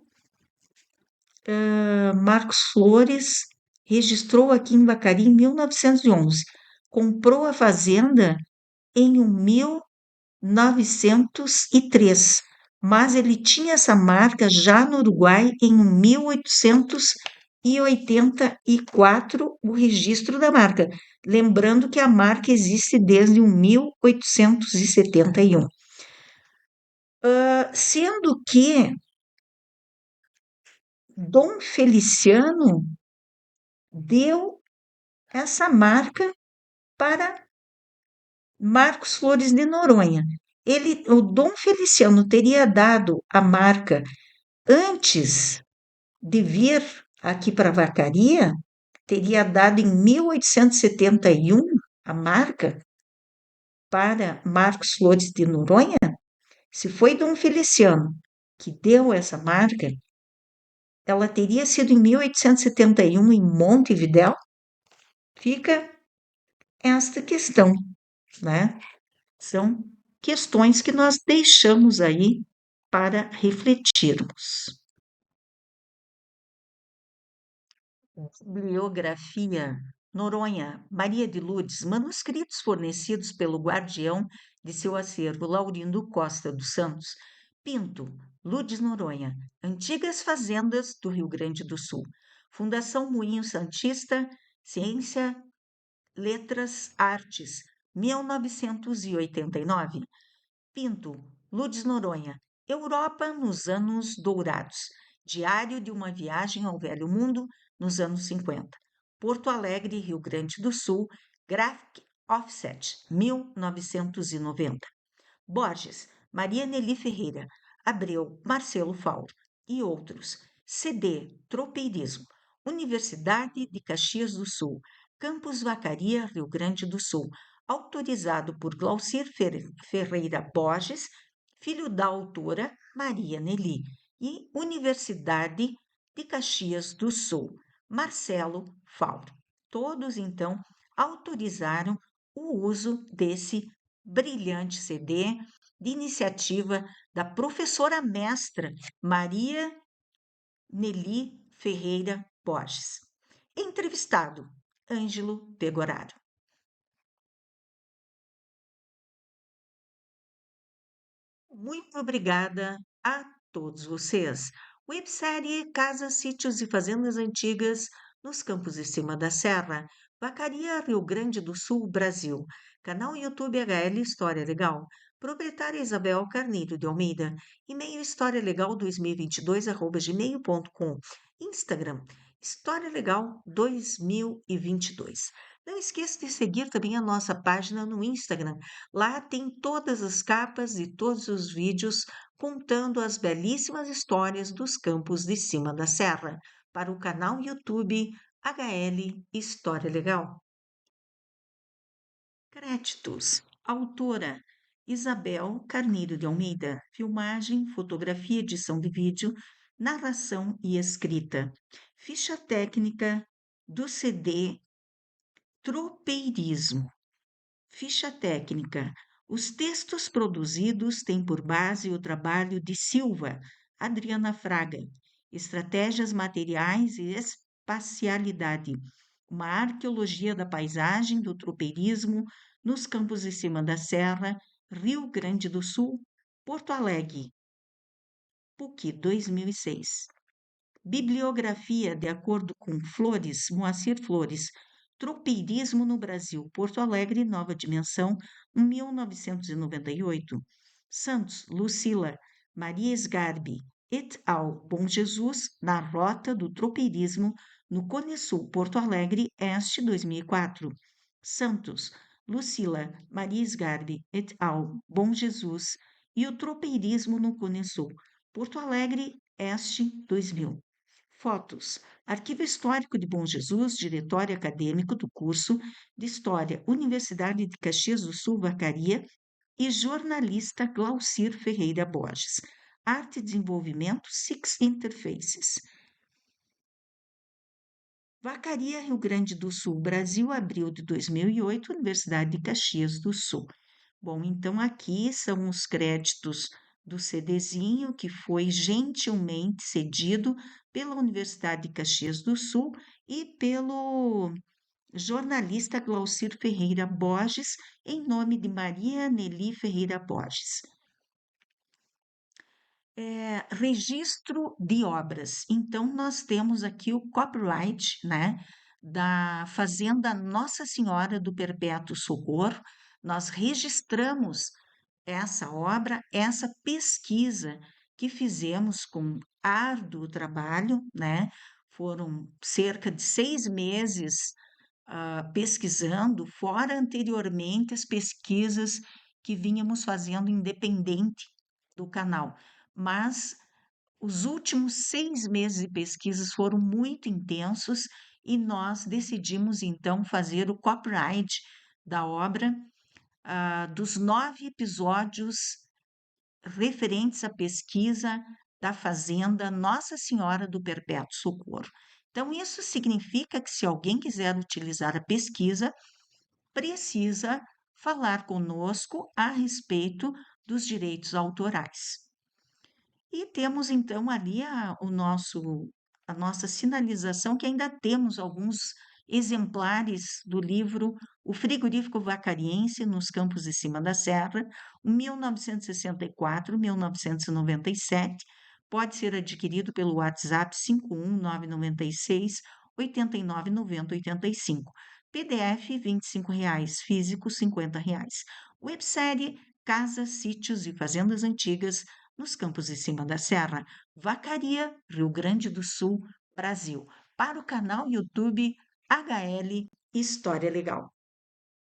Marcos Flores registrou aqui em Vacaria em 1911. Comprou a fazenda em 1903, mas ele tinha essa marca já no Uruguai em 1884, o registro da marca. Lembrando que a marca existe desde 1871. Sendo que Dom Feliciano deu essa marca para Marcos Flores de Noronha. O Dom Feliciano teria dado a marca antes de vir aqui para Vacaria, teria dado em 1871 a marca para Marcos Flores de Noronha. Se foi Dom Feliciano que deu essa marca, ela teria sido em 1871 em Montevidéu? Fica esta questão, né? São questões que nós deixamos aí para refletirmos. Bibliografia Noronha, Maria de Lourdes, manuscritos fornecidos pelo guardião de seu acervo, Laurindo Costa dos Santos. Pinto, Lourdes Noronha, Antigas Fazendas do Rio Grande do Sul. Fundação Moinho Santista, Ciência, Letras, Artes, 1989. Pinto, Lourdes Noronha, Europa nos anos dourados. Diário de uma viagem ao Velho Mundo nos anos 50. Porto Alegre, Rio Grande do Sul, Graphic Offset, 1990. Borges, Maria Nelly Ferreira, Abreu, Marcelo Fauro e outros. CD, Tropeirismo, Universidade de Caxias do Sul, Campus Vacaria, Rio Grande do Sul, autorizado por Glaucir Ferreira Borges, filho da autora Maria Nelly, e Universidade de Caxias do Sul, Marcelo Fauro. Todos, então, autorizaram o uso desse brilhante CD de iniciativa da professora mestra Maria Nelly Ferreira Borges. Entrevistado, Ângelo Pegoraro. Muito obrigada a todos vocês. Websérie Casas, Sítios e Fazendas Antigas nos Campos de Cima da Serra, Vacaria, Rio Grande do Sul, Brasil. Canal YouTube HL História Legal. Proprietária Isabel Carneiro de Almeida. E-mail historialegal2022@gmail.com. Instagram História Legal 2022. Não esqueça de seguir também a nossa página no Instagram. Lá tem todas as capas e todos os vídeos contando as belíssimas histórias dos campos de cima da serra, para o canal YouTube HL História Legal. Créditos: autora Isabel Carneiro de Almeida, filmagem, fotografia, edição de vídeo, narração e escrita. Ficha técnica do CD Tropeirismo. Ficha técnica. Os textos produzidos têm por base o trabalho de Silva, Adriana Fraga, Estratégias Materiais e Espacialidade, uma arqueologia da paisagem do tropeirismo nos campos de cima da serra, Rio Grande do Sul, Porto Alegre, PUC 2006. Bibliografia de acordo com Flores, Moacir Flores, Tropeirismo no Brasil, Porto Alegre, Nova Dimensão, 1998. Santos, Lucila, Maria Sgarbi, et al. Bom Jesus, na Rota do Tropeirismo, no Cone Sul, Porto Alegre, Este, 2004. Santos, Lucila, Maria Sgarbi, et al. Bom Jesus, e o Tropeirismo no Cone Sul, Porto Alegre, Este, 2000. Fotos. Arquivo Histórico de Bom Jesus, Diretório Acadêmico do curso de História, Universidade de Caxias do Sul, Vacaria, e jornalista Glaucir Ferreira Borges. Arte e Desenvolvimento, Six Interfaces. Vacaria, Rio Grande do Sul, Brasil, abril de 2008, Universidade de Caxias do Sul. Bom, então aqui são os créditos do CDzinho que foi gentilmente cedido pela Universidade de Caxias do Sul e pelo jornalista Glaucir Ferreira Borges, em nome de Maria Nelly Ferreira Borges. Registro de obras. Então, nós temos aqui o copyright, né, da Fazenda Nossa Senhora do Perpétuo Socorro. Nós registramos essa obra, essa pesquisa que fizemos com árduo trabalho, né? Foram cerca de 6 meses pesquisando, fora anteriormente as pesquisas que vínhamos fazendo independente do canal. Mas os últimos 6 meses de pesquisas foram muito intensos e nós decidimos então fazer o copyright da obra dos 9 episódios referentes à pesquisa da Fazenda Nossa Senhora do Perpétuo Socorro. Então, isso significa que se alguém quiser utilizar a pesquisa, precisa falar conosco a respeito dos direitos autorais. E temos então ali a nossa sinalização que ainda temos alguns exemplares do livro O Frigorífico Vacariense nos Campos de Cima da Serra, 1964-1997. Pode ser adquirido pelo WhatsApp 51996 8990 85. PDF R$ 25, físico R$ 50. Websérie Casas, Sítios e Fazendas Antigas nos Campos de Cima da Serra, Vacaria, Rio Grande do Sul, Brasil, para o canal YouTube HL História Legal.